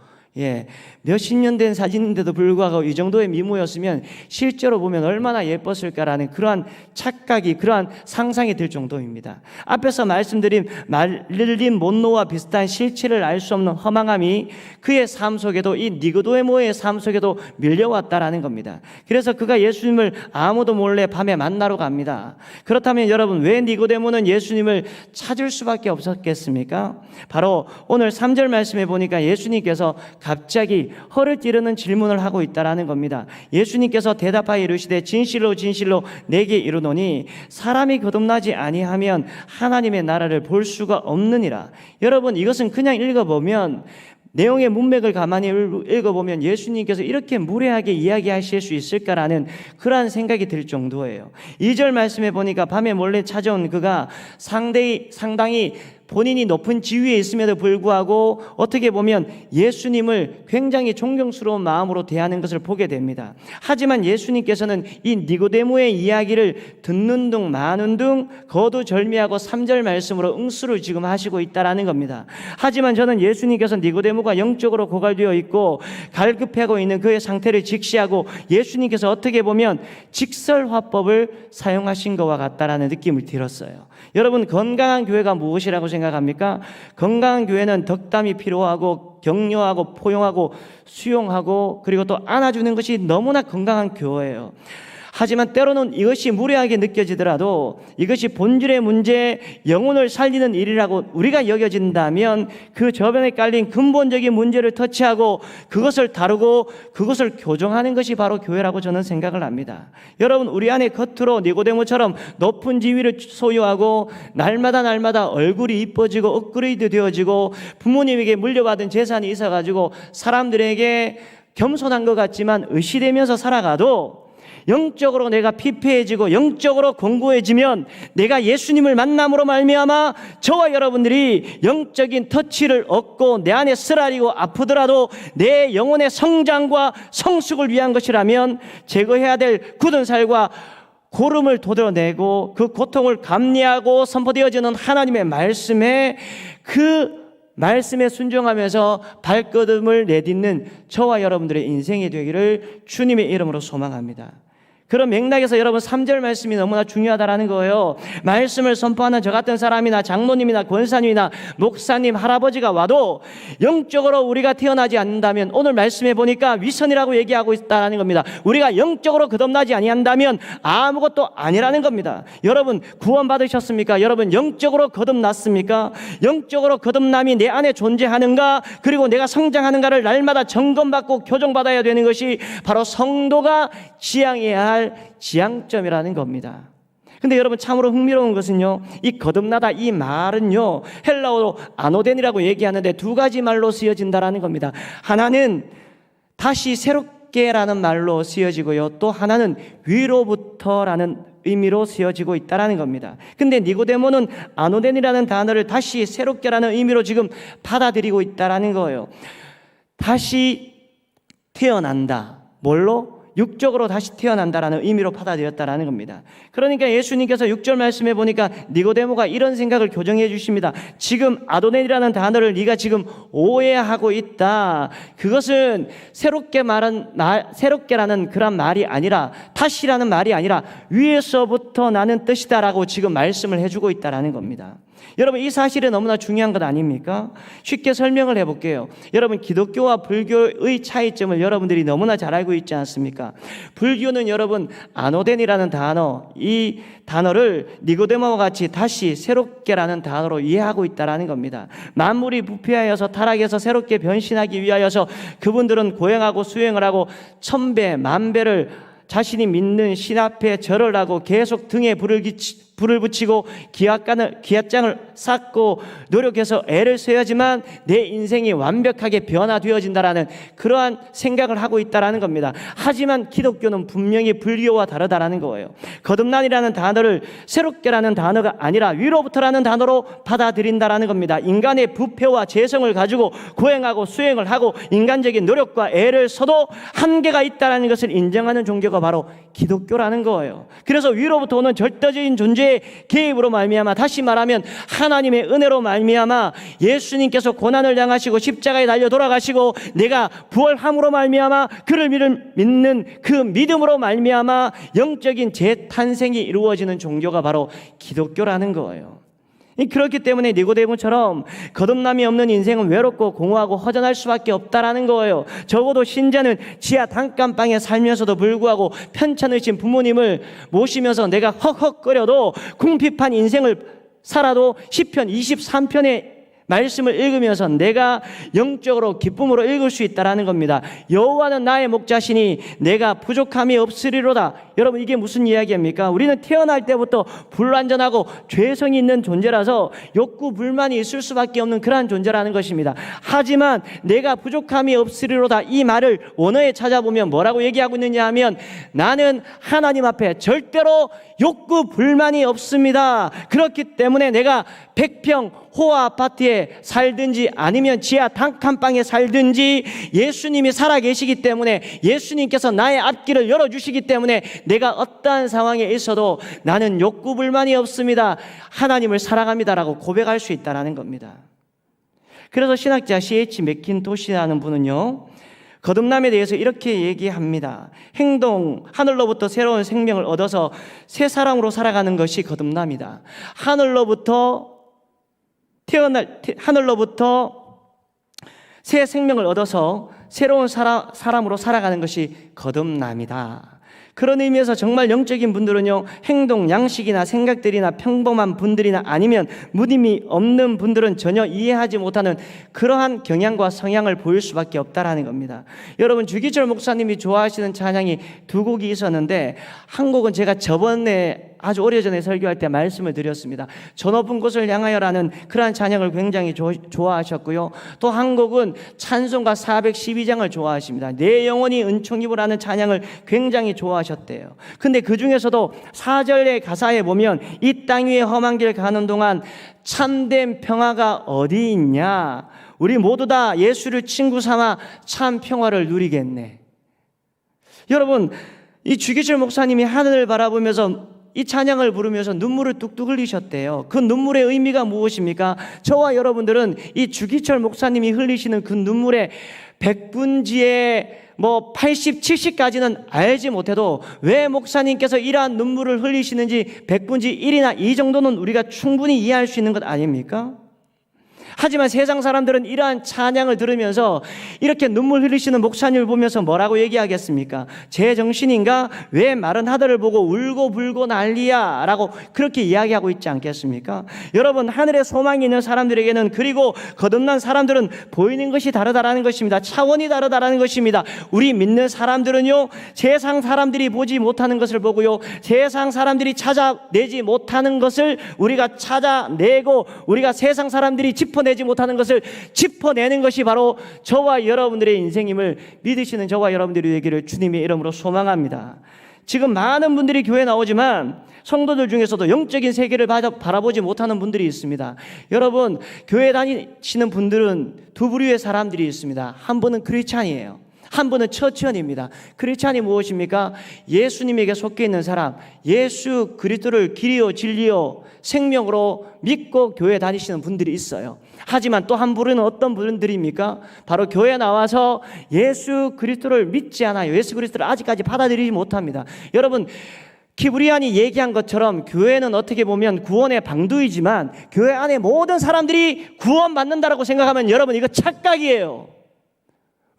몇십 년 된 사진인데도 불구하고 이 정도의 미모였으면 실제로 보면 얼마나 예뻤을까라는 그러한 착각이, 그러한 상상이 들 정도입니다. 앞에서 말씀드린 마릴린 먼로와 비슷한 실체를 알 수 없는 허망함이 그의 삶 속에도, 이 니고데모의 삶 속에도 밀려왔다라는 겁니다. 그래서 그가 예수님을 아무도 몰래 밤에 만나러 갑니다. 그렇다면 여러분, 왜 니고데모는 예수님을 찾을 수밖에 없었겠습니까? 바로 오늘 3절 말씀에 보니까 예수님께서 갑자기 허를 찌르는 질문을 하고 있다라는 겁니다. 예수님께서 대답하여 이르시되 진실로 진실로 내게 이르노니 사람이 거듭나지 아니하면 하나님의 나라를 볼 수가 없느니라. 여러분, 이것은 그냥 읽어보면, 내용의 문맥을 가만히 읽어보면 예수님께서 이렇게 무례하게 이야기하실 수 있을까라는 그러한 생각이 들 정도예요. 2절 말씀에 보니까 밤에 몰래 찾아온 그가 상당히 본인이 높은 지위에 있음에도 불구하고 어떻게 보면 예수님을 굉장히 존경스러운 마음으로 대하는 것을 보게 됩니다. 하지만 예수님께서는 이 니고데모의 이야기를 듣는 둥 마는 둥 거두절미하고 3절 말씀으로 응수를 지금 하시고 있다라는 겁니다. 하지만 저는 예수님께서 니고데모가 영적으로 고갈되어 있고 갈급해하고 있는 그의 상태를 직시하고 예수님께서 어떻게 보면 직설화법을 사용하신 것과 같다라는 느낌을 들었어요. 여러분, 건강한 교회가 무엇이라고 생각합니까? 건강한 교회는 덕담이 필요하고 격려하고 포용하고 수용하고 그리고 또 안아주는 것이 너무나 건강한 교회예요. 하지만 때로는 이것이 무례하게 느껴지더라도 이것이 본질의 문제, 영혼을 살리는 일이라고 우리가 여겨진다면 그 저변에 깔린 근본적인 문제를 터치하고 그것을 다루고 그것을 교정하는 것이 바로 교회라고 저는 생각을 합니다. 여러분, 우리 안에 겉으로 니고데모처럼 높은 지위를 소유하고 날마다 얼굴이 이뻐지고 업그레이드 되어지고 부모님에게 물려받은 재산이 있어가지고 사람들에게 겸손한 것 같지만 의시되면서 살아가도 영적으로 내가 피폐해지고 영적으로 공고해지면 내가 예수님을 만남으로 말미암아 저와 여러분들이 영적인 터치를 얻고 내 안에 쓰라리고 아프더라도 내 영혼의 성장과 성숙을 위한 것이라면 제거해야 될 굳은 살과 고름을 도드러내고 그 고통을 감내하고 선포되어지는 하나님의 말씀에 순종하면서 발걸음을 내딛는 저와 여러분들의 인생이 되기를 주님의 이름으로 소망합니다. 그런 맥락에서 여러분 3절 말씀이 너무나 중요하다라는 거예요. 말씀을 선포하는 저 같은 사람이나 장로님이나 권사님이나 목사님, 할아버지가 와도 영적으로 우리가 태어나지 않는다면 오늘 말씀해 보니까 위선이라고 얘기하고 있다는 겁니다. 우리가 영적으로 거듭나지 아니한다면 아무것도 아니라는 겁니다. 여러분 구원 받으셨습니까? 여러분 영적으로 거듭났습니까? 영적으로 거듭남이 내 안에 존재하는가? 그리고 내가 성장하는가를 날마다 점검받고 교정받아야 되는 것이 바로 성도가 지향해야 할 지향점이라는 겁니다. 근데 여러분 참으로 흥미로운 것은요, 이 거듭나다 이 말은요 헬라어로 아노덴이라고 얘기하는데 두 가지 말로 쓰여진다라는 겁니다. 하나는 다시 새롭게라는 말로 쓰여지고요, 또 하나는 위로부터라는 의미로 쓰여지고 있다라는 겁니다. 근데 니고데모는 아노덴이라는 단어를 다시 새롭게라는 의미로 지금 받아들이고 있다라는 거예요. 다시 태어난다. 뭘로? 육적으로 다시 태어난다라는 의미로 받아들였다라는 겁니다. 그러니까 예수님께서 6절 말씀해 보니까 니고데모가 이런 생각을 교정해 주십니다. 지금 아도넨이라는 단어를 네가 지금 오해하고 있다. 그것은 새롭게라는 그런 말이 아니라, 다시라는 말이 아니라 위에서부터 나는 뜻이다라고 지금 말씀을 해주고 있다라는 겁니다. 여러분 이 사실은 너무나 중요한 것 아닙니까? 쉽게 설명을 해볼게요. 여러분 기독교와 불교의 차이점을 여러분들이 너무나 잘 알고 있지 않습니까? 불교는 여러분 아노덴이라는 단어, 이 단어를 니고데모와 같이 다시 새롭게라는 단어로 이해하고 있다라는 겁니다. 만물이 부패하여서 타락해서 새롭게 변신하기 위하여서 그분들은 고행하고 수행을 하고 천배 만배를 자신이 믿는 신 앞에 절을 하고 계속 등에 불을 붙이고 기앗장을 쌓고 노력해서 애를 써야지만 내 인생이 완벽하게 변화되어진다라는 그러한 생각을 하고 있다라는 겁니다. 하지만 기독교는 분명히 불교와 다르다라는 거예요. 거듭난이라는 단어를 새롭게라는 단어가 아니라 위로부터라는 단어로 받아들인다라는 겁니다. 인간의 부패와 죄성을 가지고 고행하고 수행을 하고 인간적인 노력과 애를 써도 한계가 있다라는 것을 인정하는 종교가 바로 기독교라는 거예요. 그래서 위로부터 오는 절대적인 존재의 개입으로 말미암아, 다시 말하면 하나님의 은혜로 말미암아 예수님께서 고난을 당하시고 십자가에 달려 돌아가시고 내가 부활함으로 말미암아 그를 믿는 그 믿음으로 말미암아 영적인 재탄생이 이루어지는 종교가 바로 기독교라는 거예요. 그렇기 때문에 니고데모처럼 거듭남이 없는 인생은 외롭고 공허하고 허전할 수밖에 없다라는 거예요. 적어도 신자는 지하 단칸방에 살면서도 불구하고 편찮으신 부모님을 모시면서 내가 헉헉거려도 궁핍한 인생을 살아도 시편 23편에 말씀을 읽으면서 내가 영적으로 기쁨으로 읽을 수 있다라는 겁니다. 여호와는 나의 목자시니 내가 부족함이 없으리로다. 여러분 이게 무슨 이야기입니까? 우리는 태어날 때부터 불완전하고 죄성이 있는 존재라서 욕구 불만이 있을 수밖에 없는 그러한 존재라는 것입니다. 하지만 내가 부족함이 없으리로다 이 말을 원어에 찾아보면 뭐라고 얘기하고 있느냐 하면 나는 하나님 앞에 절대로 욕구 불만이 없습니다. 그렇기 때문에 내가 100평 호화 아파트에 살든지 아니면 지하 단칸방에 살든지 예수님이 살아계시기 때문에, 예수님께서 나의 앞길을 열어주시기 때문에 내가 어떠한 상황에 있어도 나는 욕구 불만이 없습니다. 하나님을 사랑합니다라고 고백할 수 있다는 겁니다. 그래서 신학자 C.H. 맥킨토시라는 분은요, 거듭남에 대해서 이렇게 얘기합니다. 하늘로부터 새로운 생명을 얻어서 새 사람으로 살아가는 것이 거듭남이다. 하늘로부터 새 생명을 얻어서 새로운 사람으로 살아가는 것이 거듭남이다. 그런 의미에서 정말 영적인 분들은요, 행동, 양식이나 생각들이나 평범한 분들이나 아니면 무dim이 없는 분들은 전혀 이해하지 못하는 그러한 경향과 성향을 보일 수밖에 없다라는 겁니다. 여러분, 주기철 목사님이 좋아하시는 찬양이 두 곡이 있었는데, 한 곡은 제가 저번에 아주 오래전에 설교할 때 말씀을 드렸습니다. 저 높은 곳을 향하여라는 그러한 찬양을 굉장히 좋아하셨고요. 또 한 곡은 찬송가 412장을 좋아하십니다. 내 영혼이 은총 입으라는 찬양을 굉장히 좋아하셨대요. 근데 그 중에서도 4절의 가사에 보면 이 땅 위에 험한 길 가는 동안 참된 평화가 어디 있냐? 우리 모두 다 예수를 친구 삼아 참 평화를 누리겠네. 여러분, 이 주기철 목사님이 하늘을 바라보면서 이 찬양을 부르면서 눈물을 뚝뚝 흘리셨대요. 그 눈물의 의미가 무엇입니까? 저와 여러분들은 이 주기철 목사님이 흘리시는 그 눈물의 백분지의 80, 70까지는 알지 못해도 왜 목사님께서 이러한 눈물을 흘리시는지 백분지 1이나 2 정도는 우리가 충분히 이해할 수 있는 것 아닙니까? 하지만 세상 사람들은 이러한 찬양을 들으면서 이렇게 눈물 흘리시는 목사님을 보면서 뭐라고 얘기하겠습니까? 제 정신인가? 왜 마른 하늘을 보고 울고 불고 난리야? 라고 그렇게 이야기하고 있지 않겠습니까? 여러분, 하늘에 소망이 있는 사람들에게는, 그리고 거듭난 사람들은 보이는 것이 다르다라는 것입니다. 차원이 다르다라는 것입니다. 우리 믿는 사람들은요, 세상 사람들이 보지 못하는 것을 보고요, 세상 사람들이 찾아내지 못하는 것을 우리가 찾아내고, 우리가 세상 사람들이 짚어내지 못하는 것을 짚어내는 것이 바로 저와 여러분들의 인생임을 믿으시는 저와 여러분들이 되기를 주님의 이름으로 소망합니다. 지금 많은 분들이 교회에 나오지만 성도들 중에서도 영적인 세계를 바라보지 못하는 분들이 있습니다. 여러분, 교회 다니시는 분들은 두 부류의 사람들이 있습니다. 한 분은 크리스찬이에요. 한 분은 처치원입니다. 크리스찬이 무엇입니까? 예수님에게 속해 있는 사람, 예수 그리스도를 길이요 진리요 생명으로 믿고 교회 다니시는 분들이 있어요. 하지만 또 한 부류는 어떤 분들입니까? 바로 교회에 나와서 예수 그리스도를 믿지 않아요. 예수 그리스도를 아직까지 받아들이지 못합니다. 여러분, 키브리안이 얘기한 것처럼 교회는 어떻게 보면 구원의 방두이지만 교회 안에 모든 사람들이 구원받는다라고 생각하면 여러분, 이거 착각이에요.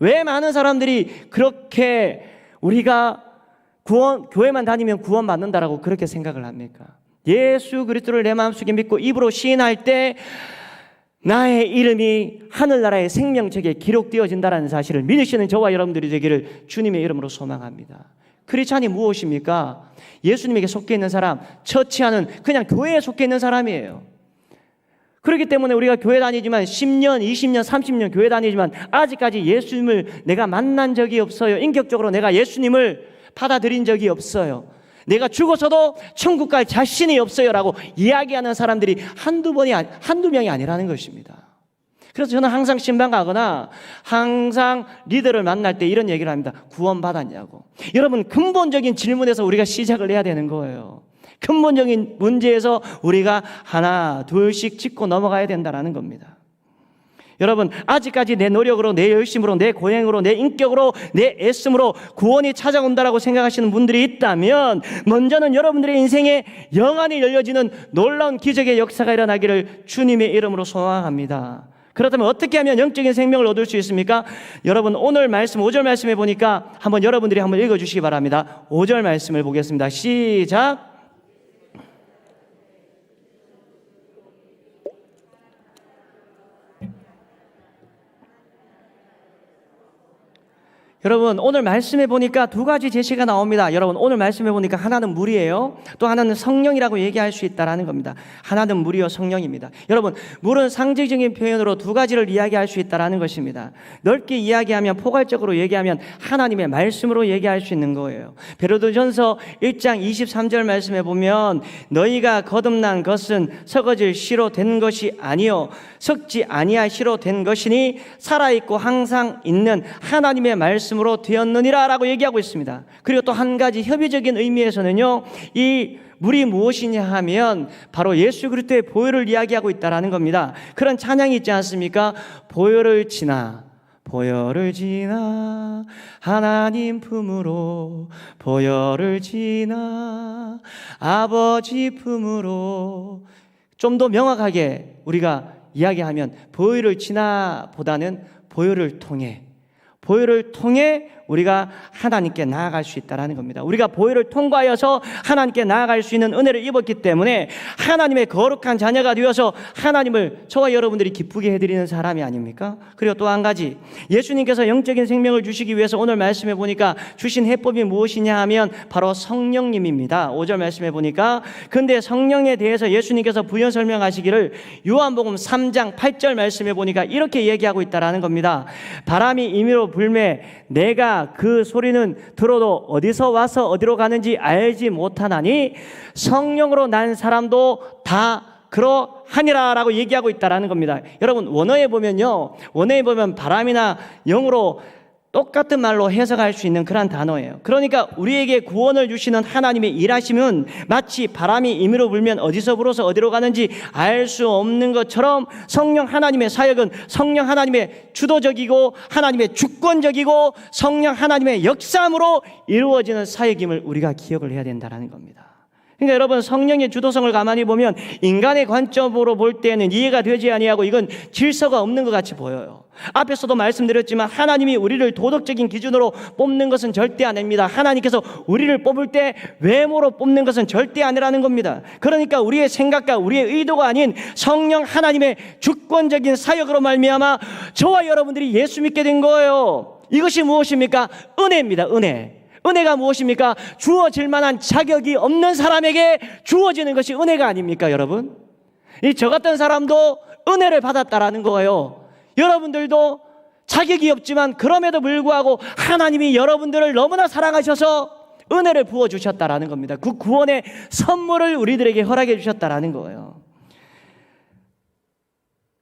왜 많은 사람들이 그렇게 우리가 교회만 다니면 구원받는다라고 그렇게 생각을 합니까? 예수 그리스도를 내 마음속에 믿고 입으로 시인할 때 나의 이름이 하늘나라의 생명책에 기록되어진다는 사실을 믿으시는 저와 여러분들이 되기를 주님의 이름으로 소망합니다. 크리스찬이 무엇입니까? 예수님에게 속해 있는 사람, 처치하는 그냥 교회에 속해 있는 사람이에요. 그렇기 때문에 우리가 교회 다니지만 10년, 20년, 30년 교회 다니지만 아직까지 예수님을 내가 만난 적이 없어요. 인격적으로 내가 예수님을 받아들인 적이 없어요. 내가 죽어서도 천국 갈 자신이 없어요 라고 이야기하는 사람들이 한두 명이 아니라는 것입니다. 그래서 저는 항상 신방 가거나 항상 리더를 만날 때 이런 얘기를 합니다. 구원받았냐고. 여러분, 근본적인 질문에서 우리가 시작을 해야 되는 거예요. 근본적인 문제에서 우리가 하나 둘씩 짚고 넘어가야 된다는 겁니다. 여러분, 아직까지 내 노력으로, 내 열심으로, 내 고행으로, 내 인격으로, 내 애씀으로 구원이 찾아온다라고 생각하시는 분들이 있다면 먼저는 여러분들의 인생에 영안이 열려지는 놀라운 기적의 역사가 일어나기를 주님의 이름으로 소망합니다. 그렇다면 어떻게 하면 영적인 생명을 얻을 수 있습니까? 여러분, 오늘 말씀 5절 말씀에 보니까 한번 여러분들이 한번 읽어주시기 바랍니다. 5절 말씀을 보겠습니다. 시작. 여러분, 오늘 말씀해 보니까 두 가지 제시가 나옵니다. 여러분, 오늘 말씀해 보니까 하나는 물이에요. 또 하나는 성령이라고 얘기할 수 있다는 겁니다. 하나는 물이요 성령입니다. 여러분, 물은 상징적인 표현으로 두 가지를 이야기할 수 있다는 것입니다. 넓게 이야기하면, 포괄적으로 얘기하면 하나님의 말씀으로 얘기할 수 있는 거예요. 베드로전서 1장 23절 말씀해 보면 너희가 거듭난 것은 썩어질 씨로 된 것이 아니요 썩지 아니할 씨로 된 것이니 살아있고 항상 있는 하나님의 말씀으로 되었느니라 라고 얘기하고 있습니다. 그리고 또 한 가지 협의적인 의미에서는요, 이 물이 무엇이냐 하면 바로 예수 그리스도의 보혈을 이야기하고 있다는 겁니다. 그런 찬양이 있지 않습니까? 보혈을 지나 하나님 품으로, 보혈을 지나 아버지 품으로. 좀 더 명확하게 우리가 이야기하면 보혈을 지나 보다는 보혈을 통해 우리가 하나님께 나아갈 수 있다는 겁니다. 우리가 보혈을 통과하여서 하나님께 나아갈 수 있는 은혜를 입었기 때문에 하나님의 거룩한 자녀가 되어서 하나님을 저와 여러분들이 기쁘게 해드리는 사람이 아닙니까? 그리고 또 한 가지, 예수님께서 영적인 생명을 주시기 위해서 오늘 말씀해 보니까 주신 해법이 무엇이냐 하면 바로 성령님입니다. 5절 말씀해 보니까 근데 성령에 대해서 예수님께서 부연 설명하시기를 요한복음 3장 8절 말씀해 보니까 이렇게 얘기하고 있다라는 겁니다. 바람이 임의로 불매 내가 그 소리는 들어도 어디서 와서 어디로 가는지 알지 못하나니 성령으로 난 사람도 다 그러하니라 라고 얘기하고 있다라는 겁니다. 여러분 원어에 보면 바람이나 영으로 똑같은 말로 해석할 수 있는 그런 단어예요. 그러니까 우리에게 구원을 주시는 하나님의 일하심은 마치 바람이 임의로 불면 어디서 불어서 어디로 가는지 알 수 없는 것처럼 성령 하나님의 사역은 성령 하나님의 주도적이고 하나님의 주권적이고 성령 하나님의 역사함으로 이루어지는 사역임을 우리가 기억을 해야 된다는 겁니다. 그러니까 여러분 성령의 주도성을 가만히 보면 인간의 관점으로 볼 때는 이해가 되지 아니하고 이건 질서가 없는 것 같이 보여요. 앞에서도 말씀드렸지만 하나님이 우리를 도덕적인 기준으로 뽑는 것은 절대 아닙니다. 하나님께서 우리를 뽑을 때 외모로 뽑는 것은 절대 아니라는 겁니다. 그러니까 우리의 생각과 우리의 의도가 아닌 성령 하나님의 주권적인 사역으로 말미암아 저와 여러분들이 예수 믿게 된 거예요. 이것이 무엇입니까? 은혜입니다. 은혜가 무엇입니까? 주어질 만한 자격이 없는 사람에게 주어지는 것이 은혜가 아닙니까, 여러분? 저 같은 사람도 은혜를 받았다라는 거예요. 여러분들도 자격이 없지만 그럼에도 불구하고 하나님이 여러분들을 너무나 사랑하셔서 은혜를 부어주셨다라는 겁니다. 그 구원의 선물을 우리들에게 허락해 주셨다라는 거예요.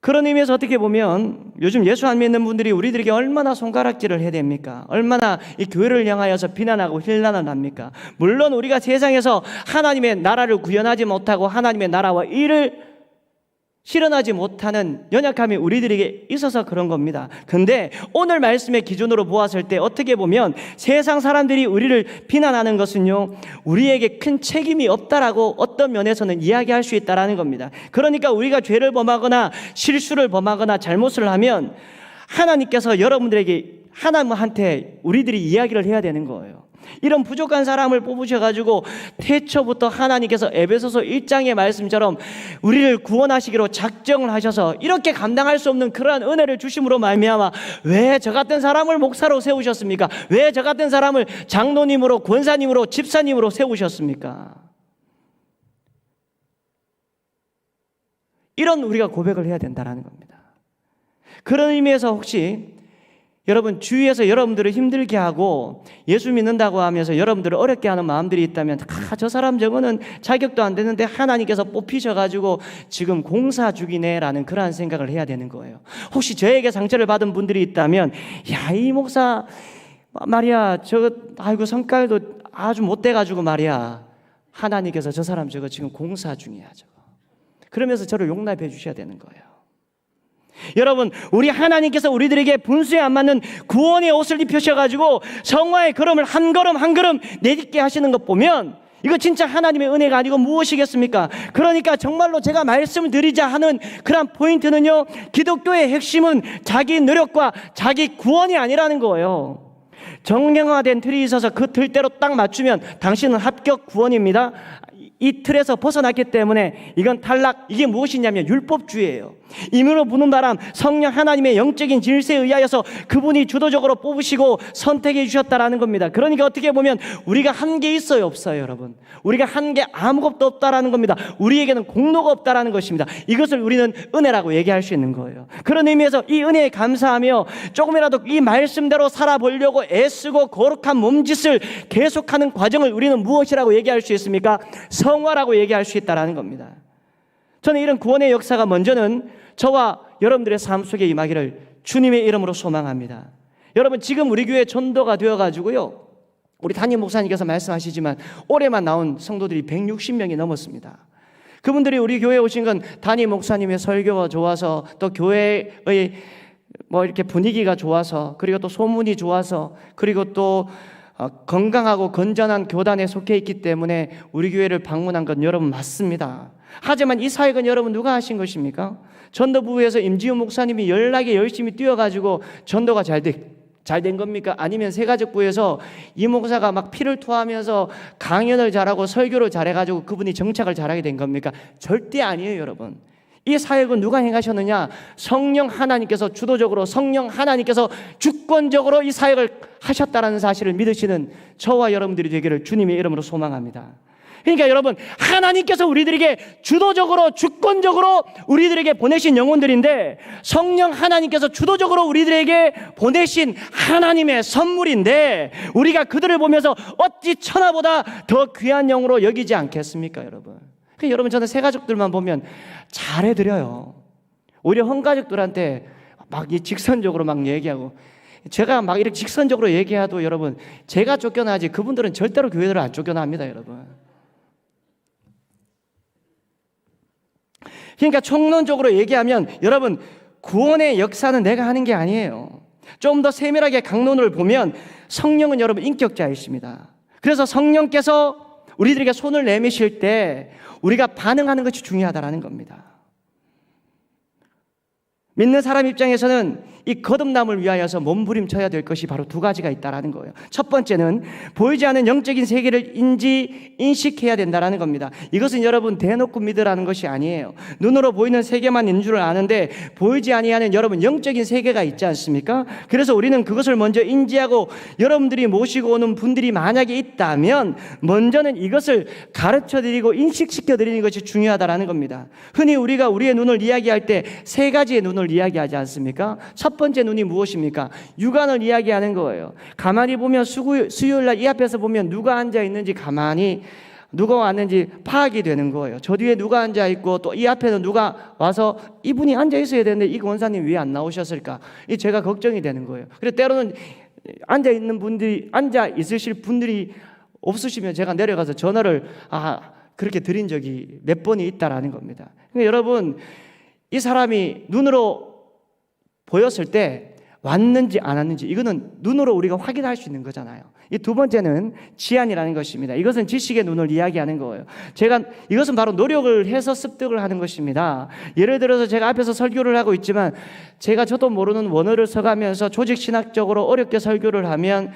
그런 의미에서 어떻게 보면 요즘 예수 안 믿는 분들이 우리들에게 얼마나 손가락질을 해야 됩니까? 얼마나 이 교회를 향하여서 비난하고 힐난을 합니까? 물론 우리가 세상에서 하나님의 나라를 구현하지 못하고 하나님의 나라와 일을 실현하지 못하는 연약함이 우리들에게 있어서 그런 겁니다. 근데 오늘 말씀의 기준으로 보았을 때 어떻게 보면 세상 사람들이 우리를 비난하는 것은요, 우리에게 큰 책임이 없다라고 어떤 면에서는 이야기할 수 있다라는 겁니다. 그러니까 우리가 죄를 범하거나 실수를 범하거나 잘못을 하면 하나님께서 여러분들에게 하나님한테 우리들이 이야기를 해야 되는 거예요. 이런 부족한 사람을 뽑으셔가지고 태초부터 하나님께서 에베소서 1장의 말씀처럼 우리를 구원하시기로 작정을 하셔서 이렇게 감당할 수 없는 그러한 은혜를 주심으로 말미암아 왜 저 같은 사람을 목사로 세우셨습니까? 왜 저 같은 사람을 장로님으로 권사님으로 집사님으로 세우셨습니까? 이런 우리가 고백을 해야 된다는 겁니다. 그런 의미에서 혹시 여러분 주위에서 여러분들을 힘들게 하고 예수 믿는다고 하면서 여러분들을 어렵게 하는 마음들이 있다면 저 사람 저거는 자격도 안 되는데 하나님께서 뽑히셔가지고 지금 공사 중이네 라는 그러한 생각을 해야 되는 거예요. 혹시 저에게 상처를 받은 분들이 있다면 야, 이 목사 말이야 아이고 성깔도 아주 못돼가지고 말이야 하나님께서 저 사람 저거 지금 공사 중이야 저거 그러면서 저를 용납해 주셔야 되는 거예요. 여러분 우리 하나님께서 우리들에게 분수에 안 맞는 구원의 옷을 입히셔가지고 성화의 걸음을 한 걸음 한 걸음 내딛게 하시는 것 보면 이거 진짜 하나님의 은혜가 아니고 무엇이겠습니까? 그러니까 정말로 제가 말씀을 드리자 하는 그런 포인트는요, 기독교의 핵심은 자기 노력과 자기 구원이 아니라는 거예요. 정형화된 틀이 있어서 그 틀대로 딱 맞추면 당신은 합격 구원입니다. 이 틀에서 벗어났기 때문에 이건 탈락. 이게 무엇이냐면 율법주의예요. 임의로 부는 바람 성령 하나님의 영적인 질서에 의하여서 그분이 주도적으로 뽑으시고 선택해 주셨다라는 겁니다. 그러니까 어떻게 보면 우리가 한 게 있어요 없어요 여러분? 우리가 한 게 아무것도 없다라는 겁니다. 우리에게는 공로가 없다라는 것입니다. 이것을 우리는 은혜라고 얘기할 수 있는 거예요. 그런 의미에서 이 은혜에 감사하며 조금이라도 이 말씀대로 살아보려고 애쓰고 거룩한 몸짓을 계속하는 과정을 우리는 무엇이라고 얘기할 수 있습니까? 성화라고 얘기할 수 있다라는 겁니다. 저는 이런 구원의 역사가 먼저는 저와 여러분들의 삶 속에 임하기를 주님의 이름으로 소망합니다. 여러분 지금 우리 교회 전도가 되어가지고요, 우리 담임 목사님께서 말씀하시지만 올해만 나온 성도들이 160명이 넘었습니다. 그분들이 우리 교회에 오신 건 담임 목사님의 설교가 좋아서 또 교회의 이렇게 분위기가 좋아서 그리고 또 소문이 좋아서 그리고 또 건강하고 건전한 교단에 속해 있기 때문에 우리 교회를 방문한 건 여러분 맞습니다. 하지만 이 사역은 여러분 누가 하신 것입니까? 전도부에서 임지훈 목사님이 연락에 열심히 뛰어가지고 전도가 잘 잘 된 겁니까? 아니면 새가족부에서 이 목사가 막 피를 토하면서 강연을 잘하고 설교를 잘해가지고 그분이 정착을 잘하게 된 겁니까? 절대 아니에요, 여러분. 이 사역은 누가 행하셨느냐? 성령 하나님께서 주도적으로, 성령 하나님께서 주권적으로 이 사역을 하셨다는 사실을 믿으시는 저와 여러분들이 되기를 주님의 이름으로 소망합니다. 그러니까 여러분, 하나님께서 우리들에게 주도적으로, 주권적으로 우리들에게 보내신 영혼들인데, 성령 하나님께서 주도적으로 우리들에게 보내신 하나님의 선물인데, 우리가 그들을 보면서 어찌 천하보다 더 귀한 영으로 여기지 않겠습니까, 여러분? 그러니까 여러분, 저는 새 가족들만 보면 잘해드려요. 오히려 헌가족들한테 막 직선적으로 막 얘기하고, 제가 막 이렇게 직선적으로 얘기해도 여러분, 제가 쫓겨나지 그분들은 절대로 교회를 안 쫓겨납니다, 여러분. 그러니까 총론적으로 얘기하면 여러분, 구원의 역사는 내가 하는 게 아니에요. 좀 더 세밀하게 강론을 보면 성령은 여러분 인격자이십니다. 그래서 성령께서 우리들에게 손을 내미실 때 우리가 반응하는 것이 중요하다는 겁니다. 믿는 사람 입장에서는 이 거듭남을 위하여서 몸부림쳐야 될 것이 바로 두 가지가 있다는 거예요. 첫 번째는 보이지 않는 영적인 세계를 인식해야 된다는 겁니다. 이것은 여러분 대놓고 믿으라는 것이 아니에요. 눈으로 보이는 세계만 있는 줄 아는데 보이지 아니하는 여러분 영적인 세계가 있지 않습니까? 그래서 우리는 그것을 먼저 인지하고, 여러분들이 모시고 오는 분들이 만약에 있다면 먼저는 이것을 가르쳐드리고 인식시켜드리는 것이 중요하다는 겁니다. 흔히 우리가 우리의 눈을 이야기할 때 세 가지의 눈을 이야기하지 않습니까? 첫 번째 눈이 무엇입니까? 육안을 이야기하는 거예요. 가만히 보면 수요일날 이 앞에서 보면 누가 앉아 있는지 가만히 누가 왔는지 파악이 되는 거예요. 저 뒤에 누가 앉아 있고 또 이 앞에는 누가 와서 이분이 앉아 있어야 되는데 이 권사님 왜 안 나오셨을까? 이 제가 걱정이 되는 거예요. 그래서 때로는 앉아 있으실 분들이 없으시면 제가 내려가서 전화를 그렇게 드린 적이 몇 번이 있다라는 겁니다. 그러니까 여러분, 이 사람이 눈으로 보였을 때 왔는지 안 왔는지 이거는 눈으로 우리가 확인할 수 있는 거잖아요. 이 두 번째는 지안이라는 것입니다. 이것은 지식의 눈을 이야기하는 거예요. 이것은 바로 노력을 해서 습득을 하는 것입니다. 예를 들어서 제가 앞에서 설교를 하고 있지만 저도 모르는 원어를 써가면서 조직신학적으로 어렵게 설교를 하면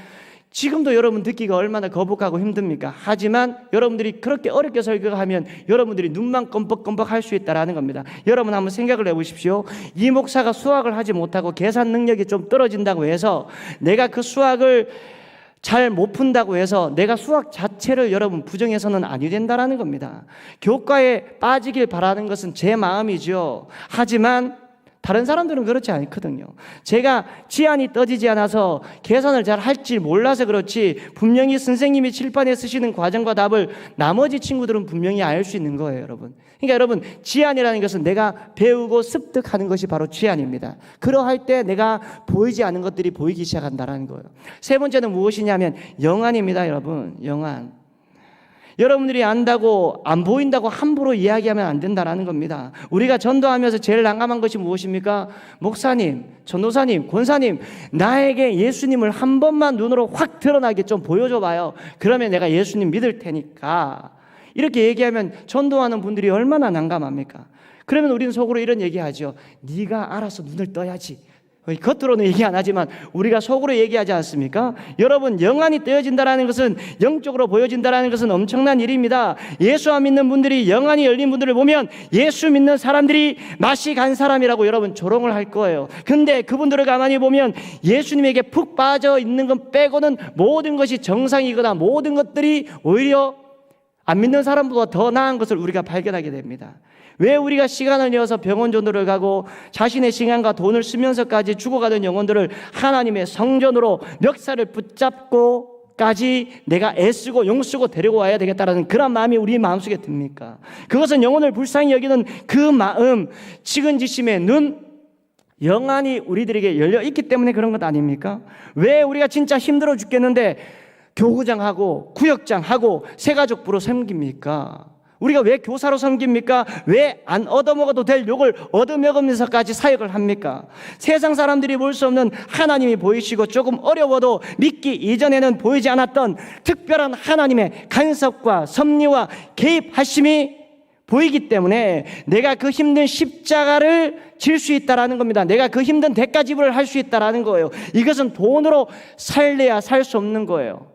지금도 여러분 듣기가 얼마나 거북하고 힘듭니까? 하지만 여러분들이 그렇게 어렵게 설교하면 여러분들이 눈만 껌뻑껌뻑 할 수 있다는 겁니다. 여러분 한번 생각을 해보십시오. 이 목사가 수학을 하지 못하고 계산 능력이 좀 떨어진다고 해서 내가 그 수학을 잘 못 푼다고 해서 내가 수학 자체를 여러분 부정해서는 아니 된다는 겁니다. 교과에 빠지길 바라는 것은 제 마음이죠. 하지만 다른 사람들은 그렇지 않거든요. 제가 지안이 떠지지 않아서 계산을 잘 할지 몰라서 그렇지 분명히 선생님이 칠판에 쓰시는 과정과 답을 나머지 친구들은 분명히 알 수 있는 거예요, 여러분. 그러니까 여러분, 지안이라는 것은 내가 배우고 습득하는 것이 바로 지안입니다. 그러할 때 내가 보이지 않는 것들이 보이기 시작한다는 거예요. 세 번째는 무엇이냐면 영안입니다, 여러분. 영안. 여러분들이 안다고 안 보인다고 함부로 이야기하면 안 된다는 겁니다. 우리가 전도하면서 제일 난감한 것이 무엇입니까? 목사님, 전도사님, 권사님, 나에게 예수님을 한 번만 눈으로 확 드러나게 좀 보여줘 봐요. 그러면 내가 예수님 믿을 테니까. 이렇게 얘기하면 전도하는 분들이 얼마나 난감합니까? 그러면 우리는 속으로 이런 얘기하죠. 네가 알아서 눈을 떠야지. 겉으로는 얘기 안 하지만 우리가 속으로 얘기하지 않습니까? 여러분, 영안이 떼어진다는 것은, 영적으로 보여진다는 것은 엄청난 일입니다. 예수 안 믿는 분들이 영안이 열린 분들을 보면 예수 믿는 사람들이 맛이 간 사람이라고 여러분 조롱을 할 거예요. 근데 그분들을 가만히 보면 예수님에게 푹 빠져 있는 것 빼고는 모든 것이 정상이거나 모든 것들이 오히려 안 믿는 사람보다 더 나은 것을 우리가 발견하게 됩니다. 왜 우리가 시간을 내어서 병원 전도를 가고 자신의 시간과 돈을 쓰면서까지 죽어가는 영혼들을 하나님의 성전으로 멱살을 붙잡고까지 내가 애쓰고 용쓰고 데리고 와야 되겠다라는 그런 마음이 우리 마음속에 듭니까? 그것은 영혼을 불쌍히 여기는 그 마음, 측은지심의 눈, 영안이 우리들에게 열려 있기 때문에 그런 것 아닙니까? 왜 우리가 진짜 힘들어 죽겠는데 교구장하고 구역장하고 새가족부로 섬깁니까? 우리가 왜 교사로 섬깁니까? 왜 안 얻어먹어도 될 욕을 얻어먹으면서까지 사역을 합니까? 세상 사람들이 볼 수 없는 하나님이 보이시고 조금 어려워도 믿기 이전에는 보이지 않았던 특별한 하나님의 간섭과 섭리와 개입하심이 보이기 때문에 내가 그 힘든 십자가를 질 수 있다라는 겁니다. 내가 그 힘든 대가 지불을 할 수 있다라는 거예요. 이것은 돈으로 살래야 살 수 없는 거예요.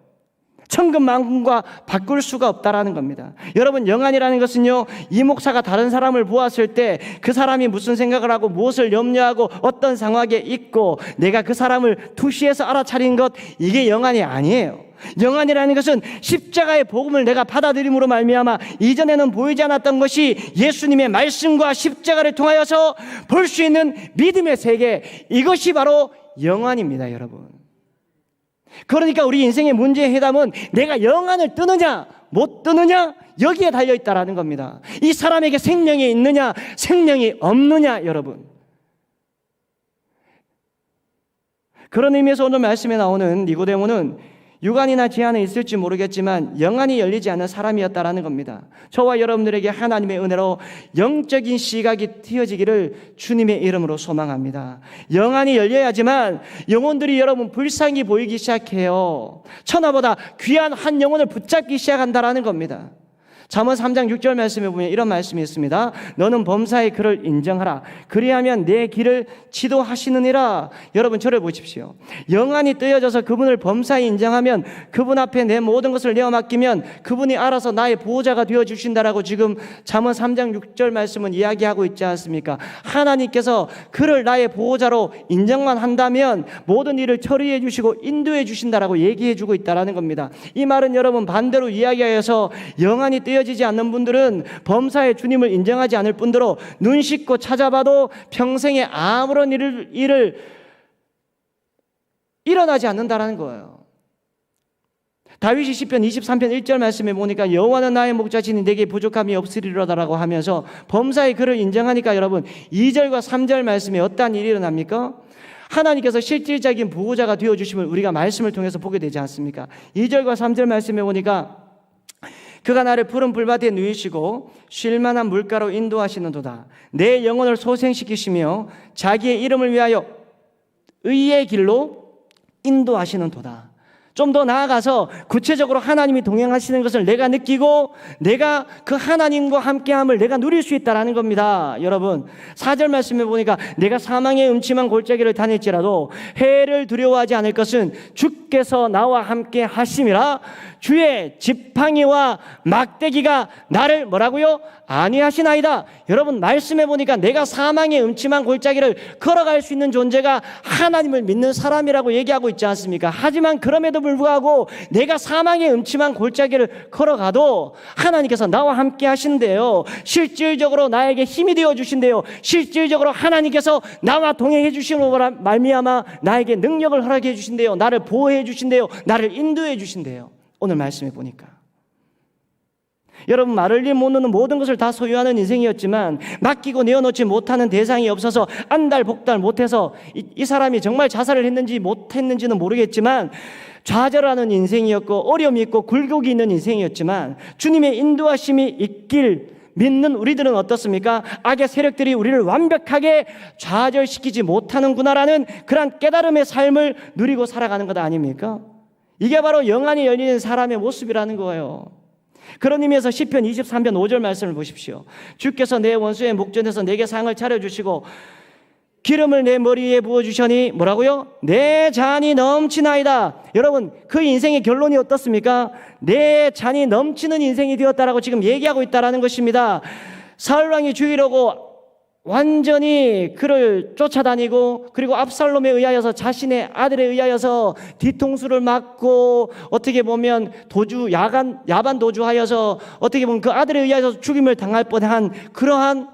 천금만금과 바꿀 수가 없다라는 겁니다. 여러분, 영안이라는 것은요, 이 목사가 다른 사람을 보았을 때 그 사람이 무슨 생각을 하고 무엇을 염려하고 어떤 상황에 있고 내가 그 사람을 투시해서 알아차린 것, 이게 영안이 아니에요. 영안이라는 것은 십자가의 복음을 내가 받아들임으로 말미암아 이전에는 보이지 않았던 것이 예수님의 말씀과 십자가를 통하여서 볼 수 있는 믿음의 세계, 이것이 바로 영안입니다, 여러분. 그러니까 우리 인생의 문제의 해답은 내가 영안을 뜨느냐 못 뜨느냐, 여기에 달려있다라는 겁니다. 이 사람에게 생명이 있느냐 생명이 없느냐, 여러분. 그런 의미에서 오늘 말씀에 나오는 니고데모는 육안이나 지안은 있을지 모르겠지만 영안이 열리지 않은 사람이었다라는 겁니다. 저와 여러분들에게 하나님의 은혜로 영적인 시각이 트여지기를 주님의 이름으로 소망합니다. 영안이 열려야지만 영혼들이 여러분 불쌍히 보이기 시작해요. 천하보다 귀한 한 영혼을 붙잡기 시작한다라는 겁니다. 잠언 3장 6절 말씀에 보면 이런 말씀이 있습니다. 너는 범사의 그를 인정하라. 그리하면 내 길을 지도하시느니라. 여러분, 저를 보십시오. 영안이 뜨여져서 그분을 범사에 인정하면, 그분 앞에 내 모든 것을 내어 맡기면 그분이 알아서 나의 보호자가 되어주신다라고 지금 잠언 3장 6절 말씀은 이야기하고 있지 않습니까? 하나님께서 그를 나의 보호자로 인정만 한다면 모든 일을 처리해 주시고 인도해 주신다라고 얘기해 주고 있다는 겁니다. 이 말은 여러분 반대로 이야기하여서 영안이 뜨여지지 않는 분들은 범사의 주님을 인정하지 않을 뿐더러 눈 씻고 찾아봐도 평생에 아무런 일을 일어나지 않는다라는 거예요. 다윗이 시편 23편 1절 말씀에 보니까 여호와는 나의 목자시니 내게 부족함이 없으리로다라고 하면서 범사의 그를 인정하니까 여러분 2절과 3절 말씀에 어떠한 일이 일어납니까? 하나님께서 실질적인 보호자가 되어주심을 우리가 말씀을 통해서 보게 되지 않습니까? 2절과 3절 말씀에 보니까 그가 나를 푸른 불밭에 누이시고 쉴만한 물가로 인도하시는도다. 내 영혼을 소생시키시며 자기의 이름을 위하여 의의 길로 인도하시는도다. 좀 더 나아가서 구체적으로 하나님이 동행하시는 것을 내가 느끼고 내가 그 하나님과 함께함을 내가 누릴 수 있다는 겁니다. 여러분 4절 말씀에 보니까 내가 사망의 음침한 골짜기를 다닐지라도 해를 두려워하지 않을 것은 주께서 나와 함께 하심이라. 주의 지팡이와 막대기가 나를 뭐라고요? 안위하시나이다. 여러분 말씀해 보니까 내가 사망의 음침한 골짜기를 걸어갈 수 있는 존재가 하나님을 믿는 사람이라고 얘기하고 있지 않습니까? 하지만 그럼에도 불구하고 내가 사망의 음침한 골짜기를 걸어가도 하나님께서 나와 함께 하신대요. 실질적으로 나에게 힘이 되어 주신대요. 실질적으로 하나님께서 나와 동행해 주심으로 말미암아 나에게 능력을 허락해 주신대요. 나를 보호해 주신대요. 나를 인도해 주신대요. 오늘 말씀해 보니까 여러분 말을 못 놓는 모든 것을 다 소유하는 인생이었지만 맡기고 내어놓지 못하는 대상이 없어서 안달복달 못해서 이 사람이 정말 자살을 했는지 못했는지는 모르겠지만 좌절하는 인생이었고 어려움이 있고 굴곡이 있는 인생이었지만 주님의 인도하심이 있길 믿는 우리들은 어떻습니까? 악의 세력들이 우리를 완벽하게 좌절시키지 못하는구나라는 그런 깨달음의 삶을 누리고 살아가는 것 아닙니까? 이게 바로 영안이 열리는 사람의 모습이라는 거예요. 그런 의미에서 시편 23편 5절 말씀을 보십시오. 주께서 내 원수의 목전에서 내게 상을 차려주시고 기름을 내 머리 위에 부어주셔니 뭐라고요? 내 잔이 넘치나이다. 여러분 그 인생의 결론이 어떻습니까? 내 잔이 넘치는 인생이 되었다라고 지금 얘기하고 있다는 것입니다. 사울왕이 죽이려고 완전히 그를 쫓아다니고 그리고 압살롬에 의하여서 자신의 아들에 의하여서 뒤통수를 맞고 어떻게 보면 야반 도주하여서 어떻게 보면 그 아들에 의하여서 죽임을 당할 뻔한 그러한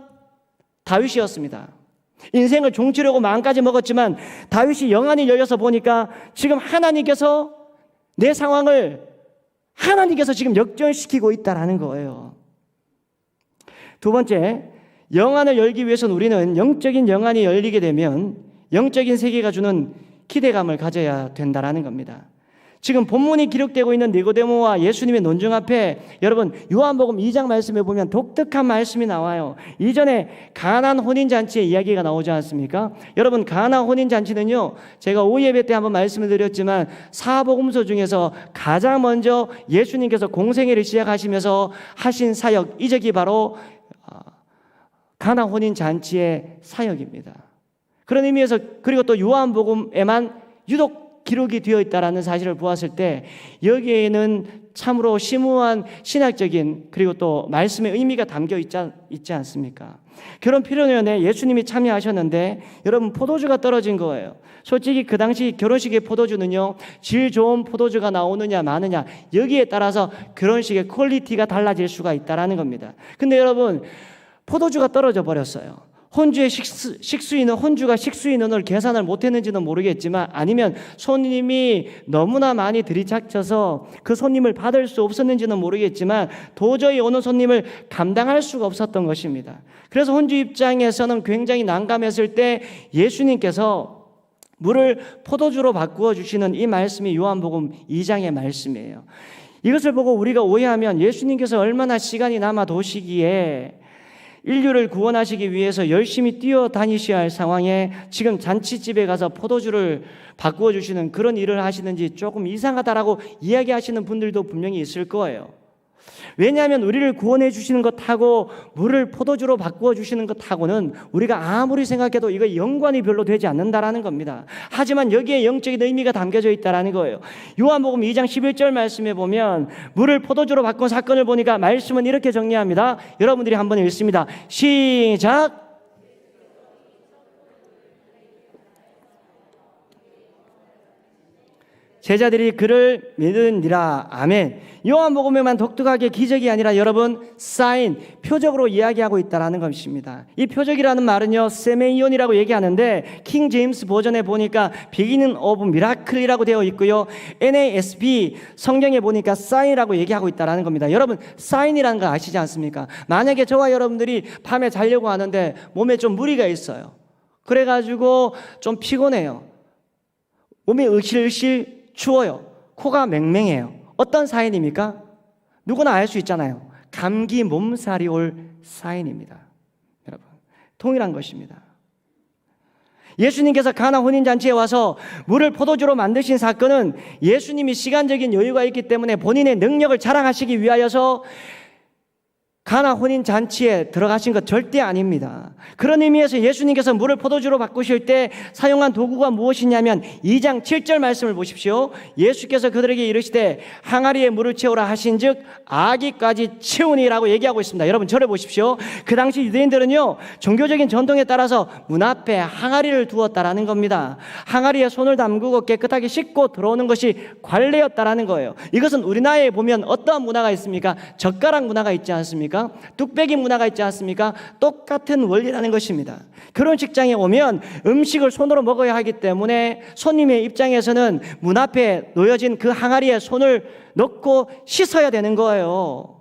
다윗이었습니다. 인생을 종치려고 마음까지 먹었지만 다윗이 영안이 열려서 보니까 지금 하나님께서 내 상황을 하나님께서 지금 역전시키고 있다는 거예요. 두 번째, 영안을 열기 위해서는 우리는 영적인 영안이 열리게 되면 영적인 세계가 주는 기대감을 가져야 된다는 겁니다. 지금 본문이 기록되고 있는 니고데모와 예수님의 논증 앞에 여러분 요한복음 2장 말씀에 보면 독특한 말씀이 나와요. 이전에 가나안 혼인잔치의 이야기가 나오지 않습니까? 여러분 가나안 혼인잔치는요 제가 오예배 때 한번 말씀을 드렸지만 사복음서 중에서 가장 먼저 예수님께서 공생애를 시작하시면서 하신 사역 이적이 바로 가나 혼인 잔치의 사역입니다. 그런 의미에서 그리고 또 요한복음에만 유독 기록이 되어 있다라는 사실을 보았을 때 여기에는 참으로 심오한 신학적인 그리고 또 말씀의 의미가 담겨 있지 않습니까? 결혼 피로연에 예수님이 참여하셨는데 여러분 포도주가 떨어진 거예요. 솔직히 그 당시 결혼식의 포도주는요, 질 좋은 포도주가 나오느냐 마느냐 여기에 따라서 결혼식의 퀄리티가 달라질 수가 있다라는 겁니다. 근데 여러분 포도주가 떨어져 버렸어요. 혼주의 식수인은 혼주가 식수인을 계산을 못했는지는 모르겠지만 아니면 손님이 너무나 많이 들이닥쳐서 그 손님을 받을 수 없었는지는 모르겠지만 도저히 오는 손님을 감당할 수가 없었던 것입니다. 그래서 혼주 입장에서는 굉장히 난감했을 때 예수님께서 물을 포도주로 바꾸어 주시는 이 말씀이 요한복음 2장의 말씀이에요. 이것을 보고 우리가 오해하면 예수님께서 얼마나 시간이 남아 도시기에 인류를 구원하시기 위해서 열심히 뛰어다니셔야 할 상황에 지금 잔치집에 가서 포도주를 바꾸어 주시는 그런 일을 하시는지 조금 이상하다라고 이야기하시는 분들도 분명히 있을 거예요. 왜냐하면 우리를 구원해 주시는 것하고 물을 포도주로 바꾸어 주시는 것하고는 우리가 아무리 생각해도 이거 연관이 별로 되지 않는다라는 겁니다. 하지만 여기에 영적인 의미가 담겨져 있다라는 거예요. 요한복음 2장 11절 말씀에 보면 물을 포도주로 바꾼 사건을 보니까 말씀은 이렇게 정리합니다. 여러분들이 한번 읽습니다. 시작. 제자들이 그를 믿으니라. 아멘. 요한복음에만 독특하게 기적이 아니라 여러분 사인, 표적으로 이야기하고 있다는 것입니다. 이 표적이라는 말은요 세메이온이라고 얘기하는데 킹 제임스 버전에 보니까 beginning of miracle이라고 되어 있고요, NASB 성경에 보니까 사인이라고 얘기하고 있다는 겁니다. 여러분 사인이라는 거 아시지 않습니까? 만약에 저와 여러분들이 밤에 자려고 하는데 몸에 좀 무리가 있어요. 그래가지고 좀 피곤해요. 몸이 으실으실 추워요. 코가 맹맹해요. 어떤 사인입니까? 누구나 알 수 있잖아요. 감기 몸살이 올 사인입니다. 여러분, 동일한 것입니다. 예수님께서 가나 혼인잔치에 와서 물을 포도주로 만드신 사건은 예수님이 시간적인 여유가 있기 때문에 본인의 능력을 자랑하시기 위하여서 가나 혼인 잔치에 들어가신 것 절대 아닙니다. 그런 의미에서 예수님께서 물을 포도주로 바꾸실 때 사용한 도구가 무엇이냐면 2장 7절 말씀을 보십시오. 예수께서 그들에게 이르시되 항아리에 물을 채우라 하신즉 아기까지 채우니라고 얘기하고 있습니다. 여러분 저를 보십시오. 그 당시 유대인들은요 종교적인 전통에 따라서 문 앞에 항아리를 두었다라는 겁니다. 항아리에 손을 담그고 깨끗하게 씻고 들어오는 것이 관례였다라는 거예요. 이것은 우리나라에 보면 어떠한 문화가 있습니까? 젓가락 문화가 있지 않습니까? 뚝배기 문화가 있지 않습니까? 똑같은 원리라는 것입니다. 결혼식장에 오면 음식을 손으로 먹어야 하기 때문에 손님의 입장에서는 문 앞에 놓여진 그 항아리에 손을 넣고 씻어야 되는 거예요.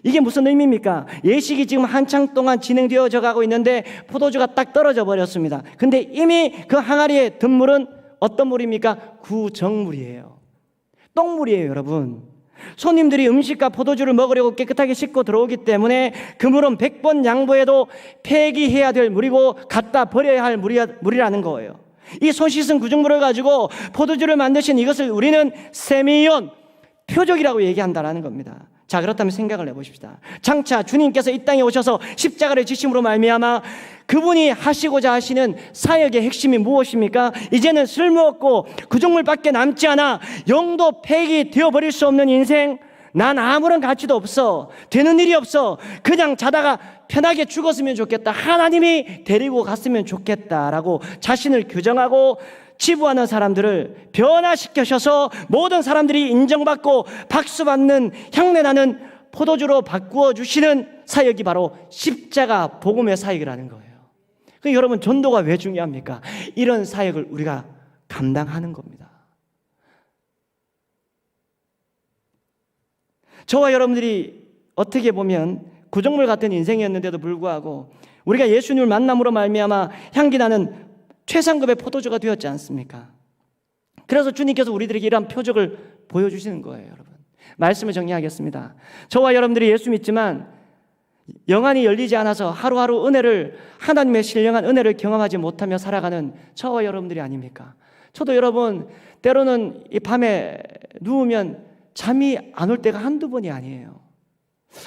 이게 무슨 의미입니까? 예식이 지금 한창 동안 진행되어져 가고 있는데 포도주가 딱 떨어져 버렸습니다. 근데 이미 그 항아리에 든 물은 어떤 물입니까? 구정물이에요. 똥물이에요, 여러분. 손님들이 음식과 포도주를 먹으려고 깨끗하게 씻고 들어오기 때문에 그 물은 100번 양보해도 폐기해야 될 물이고 갖다 버려야 할 물이라는 거예요. 이 손 씻은 구정물을 가지고 포도주를 만드신 이것을 우리는 세미온, 표적이라고 얘기한다는 겁니다. 자, 그렇다면 생각을 해보십시다. 장차 주님께서 이 땅에 오셔서 십자가를 지심으로 말미암아 그분이 하시고자 하시는 사역의 핵심이 무엇입니까? 이제는 쓸모없고 구정물밖에 남지 않아 영도 폐기되어 버릴 수 없는 인생, 난 아무런 가치도 없어, 되는 일이 없어, 그냥 자다가 편하게 죽었으면 좋겠다, 하나님이 데리고 갔으면 좋겠다라고 자신을 규정하고 치부하는 사람들을 변화시켜셔서 모든 사람들이 인정받고 박수받는 향내나는 포도주로 바꾸어 주시는 사역이 바로 십자가 복음의 사역이라는 거예요. 여러분 전도가 왜 중요합니까? 이런 사역을 우리가 감당하는 겁니다. 저와 여러분들이 어떻게 보면 구정물 같은 인생이었는데도 불구하고 우리가 예수님을 만남으로 말미암아 향기 나는 최상급의 포도주가 되었지 않습니까? 그래서 주님께서 우리들에게 이러한 표적을 보여주시는 거예요, 여러분. 말씀을 정리하겠습니다. 저와 여러분들이 예수 믿지만 영안이 열리지 않아서 하루하루 은혜를, 하나님의 신령한 은혜를 경험하지 못하며 살아가는 저와 여러분들이 아닙니까? 저도 여러분 때로는 이 밤에 누우면 잠이 안 올 때가 한두 번이 아니에요.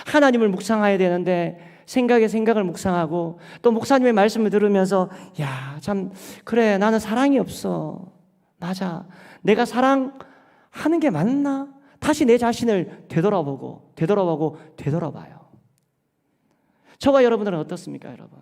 하나님을 묵상해야 되는데 생각을 묵상하고 또 목사님의 말씀을 들으면서 야, 참 그래, 나는 사랑이 없어. 맞아. 내가 사랑하는 게 맞나? 다시 내 자신을 되돌아봐요. 저와 여러분들은 어떻습니까, 여러분?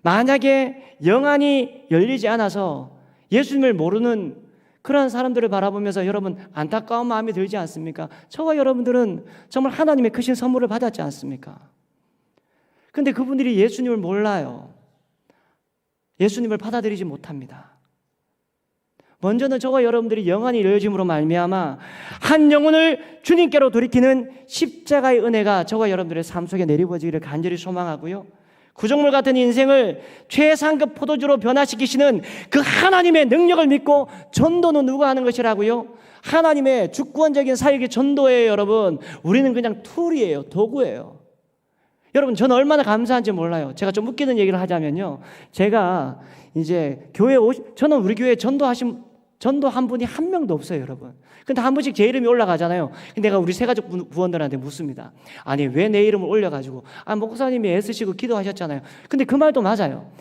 만약에 영안이 열리지 않아서 예수님을 모르는 그런 사람들을 바라보면서 여러분 안타까운 마음이 들지 않습니까? 저와 여러분들은 정말 하나님의 크신 선물을 받았지 않습니까? 근데 그분들이 예수님을 몰라요. 예수님을 받아들이지 못합니다. 먼저는 저와 여러분들이 영안이 열려짐으로 말미암아 한 영혼을 주님께로 돌이키는 십자가의 은혜가 저와 여러분들의 삶 속에 내리워지기를 간절히 소망하고요. 구정물 같은 인생을 최상급 포도주로 변화시키시는 그 하나님의 능력을 믿고 전도는 누가 하는 것이라고요? 하나님의 주권적인 사역의 전도예요, 여러분. 우리는 그냥 툴이에요, 도구예요. 여러분, 저는 얼마나 감사한지 몰라요. 제가 좀 웃기는 얘기를 하자면요. 제가 이제 저는 우리 교회에 전도한 분이 한 명도 없어요, 여러분. 근데 한 번씩 제 이름이 올라가잖아요. 근데 내가 우리 새가족 부원들한테 묻습니다. 아니, 왜 내 이름을 올려가지고? 목사님이 애쓰시고 기도하셨잖아요. 근데 그 말도 맞아요.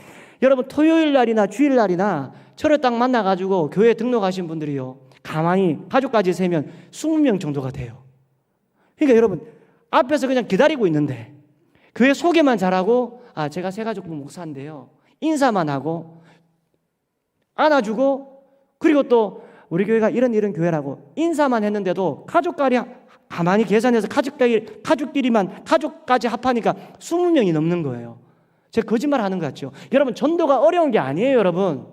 여러분, 토요일 날이나 주일 날이나 저를 딱 만나가지고 교회에 등록하신 분들이요, 가만히 가족까지 세면 20명 정도가 돼요. 그러니까 여러분, 앞에서 그냥 기다리고 있는데 교회 소개만 잘하고 제가 새가족부 목사인데요, 인사만 하고 안아주고, 그리고 또 우리 교회가 이런 교회라고 인사만 했는데도 가족까지 가만히 계산해서 가족까지 합하니까 20명이 넘는 거예요. 제가 거짓말 하는 것 같죠? 여러분, 전도가 어려운 게 아니에요, 여러분.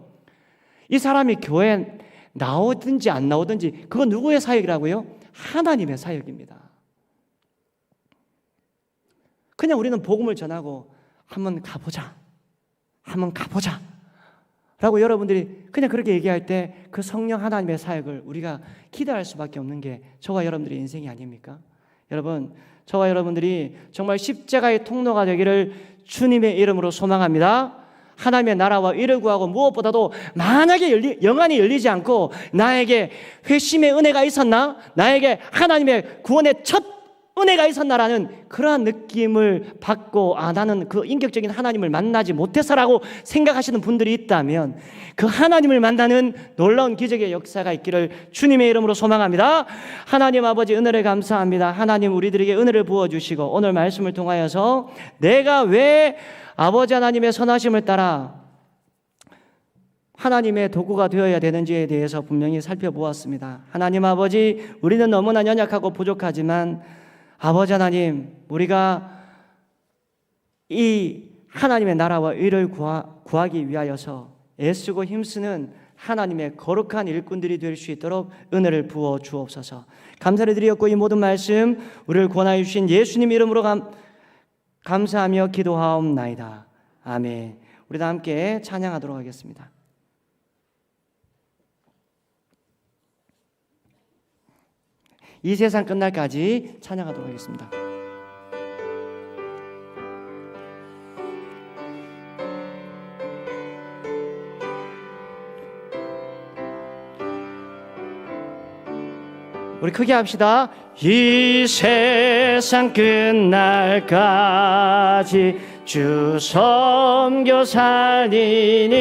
이 사람이 교회에 나오든지 안 나오든지 그건 누구의 사역이라고요? 하나님의 사역입니다. 그냥 우리는 복음을 전하고 한번 가보자 라고 여러분들이 그냥 그렇게 얘기할 때 그 성령 하나님의 사역을 우리가 기대할 수밖에 없는 게 저와 여러분들의 인생이 아닙니까? 여러분, 저와 여러분들이 정말 십자가의 통로가 되기를 주님의 이름으로 소망합니다. 하나님의 나라와 의를 구하고 무엇보다도 만약에 영안이 열리지 않고 나에게 회심의 은혜가 있었나? 나에게 하나님의 구원의 첫 은혜가 있었나라는 그러한 느낌을 받고 나는 그 인격적인 하나님을 만나지 못해서라고 생각하시는 분들이 있다면 그 하나님을 만나는 놀라운 기적의 역사가 있기를 주님의 이름으로 소망합니다. 하나님 아버지, 은혜를 감사합니다. 하나님, 우리들에게 은혜를 부어주시고 오늘 말씀을 통하여서 내가 왜 아버지 하나님의 선하심을 따라 하나님의 도구가 되어야 되는지에 대해서 분명히 살펴보았습니다. 하나님 아버지, 우리는 너무나 연약하고 부족하지만 아버지 하나님, 우리가 이 하나님의 나라와 의를 구하기 위하여서 애쓰고 힘쓰는 하나님의 거룩한 일꾼들이 될 수 있도록 은혜를 부어 주옵소서. 감사를 드리었고 이 모든 말씀 우리를 권하여 주신 예수님 이름으로 감사하며 기도하옵나이다. 아멘. 우리 다 함께 찬양하도록 하겠습니다. 이 세상 끝날까지 찬양하도록 하겠습니다. 우리 크게 합시다. 이 세상 끝날까지 주 섬겨 살리니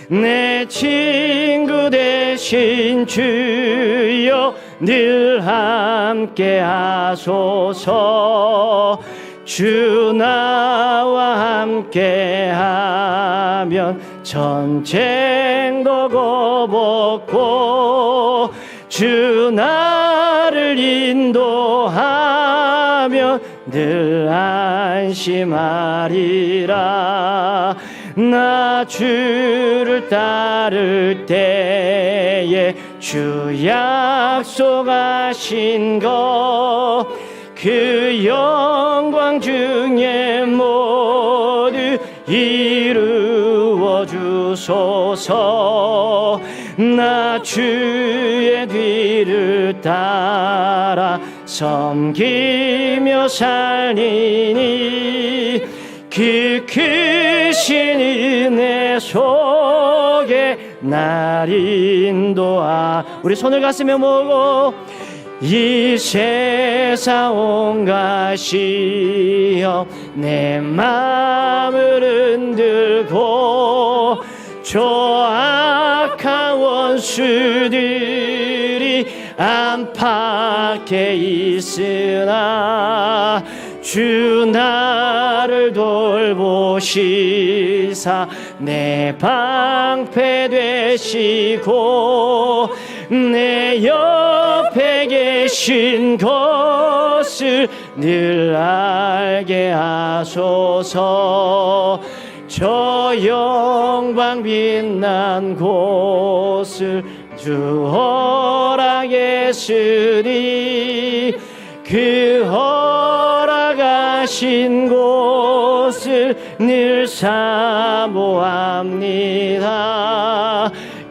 내 친구 되신 주여 늘 함께 하소서. 주 나와 함께 하면 전쟁도 겁없고 주 나를 인도하면 늘 안심하리라. 나 주를 따를 때에 주 약속하신 것 그 영광 중에 모두 이루어 주소서. 나 주의 뒤를 따라 섬기며 살리니 그 크신 은혜 속에 날 인도하. 우리 손을 가슴에 모으고 이 세상 온갖 시험 내 마음을 흔들고 저 악한 원수들이 안팎에 있으나 주 나를 돌보시사 내 방패 되시고 내 옆에 계신 것을 늘 알게 하소서. 저 영광 빛난 곳을 주 허락했으니 그 허락하신 곳을 늘 사모합니다.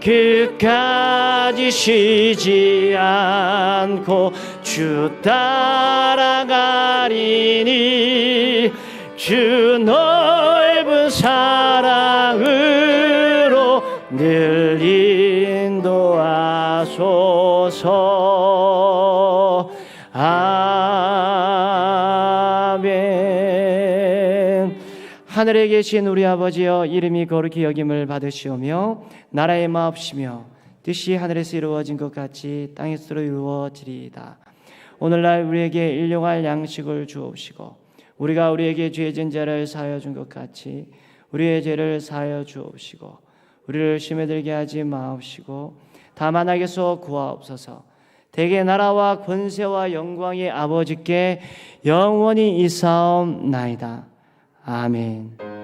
끝까지 쉬지 않고 주 따라가리니 주 넓은 사랑으로 늘 인도하소서. 아멘. 하늘에 계신 우리 아버지여, 이름이 거룩히 여김을 받으시오며 나라의 마옵시며 뜻이 하늘에서 이루어진 것 같이 땅에서도 이루어지리이다. 오늘날 우리에게 일용할 양식을 주옵시고 우리가 우리에게 죄진 자를 사하여 준 것 같이 우리의 죄를 사하여 주옵시고 우리를 시험에 들게 하지 마옵시고 다만 악에서 구하옵소서. 대개 나라와 권세와 영광이 아버지께 영원히 있사옵나이다. 아멘.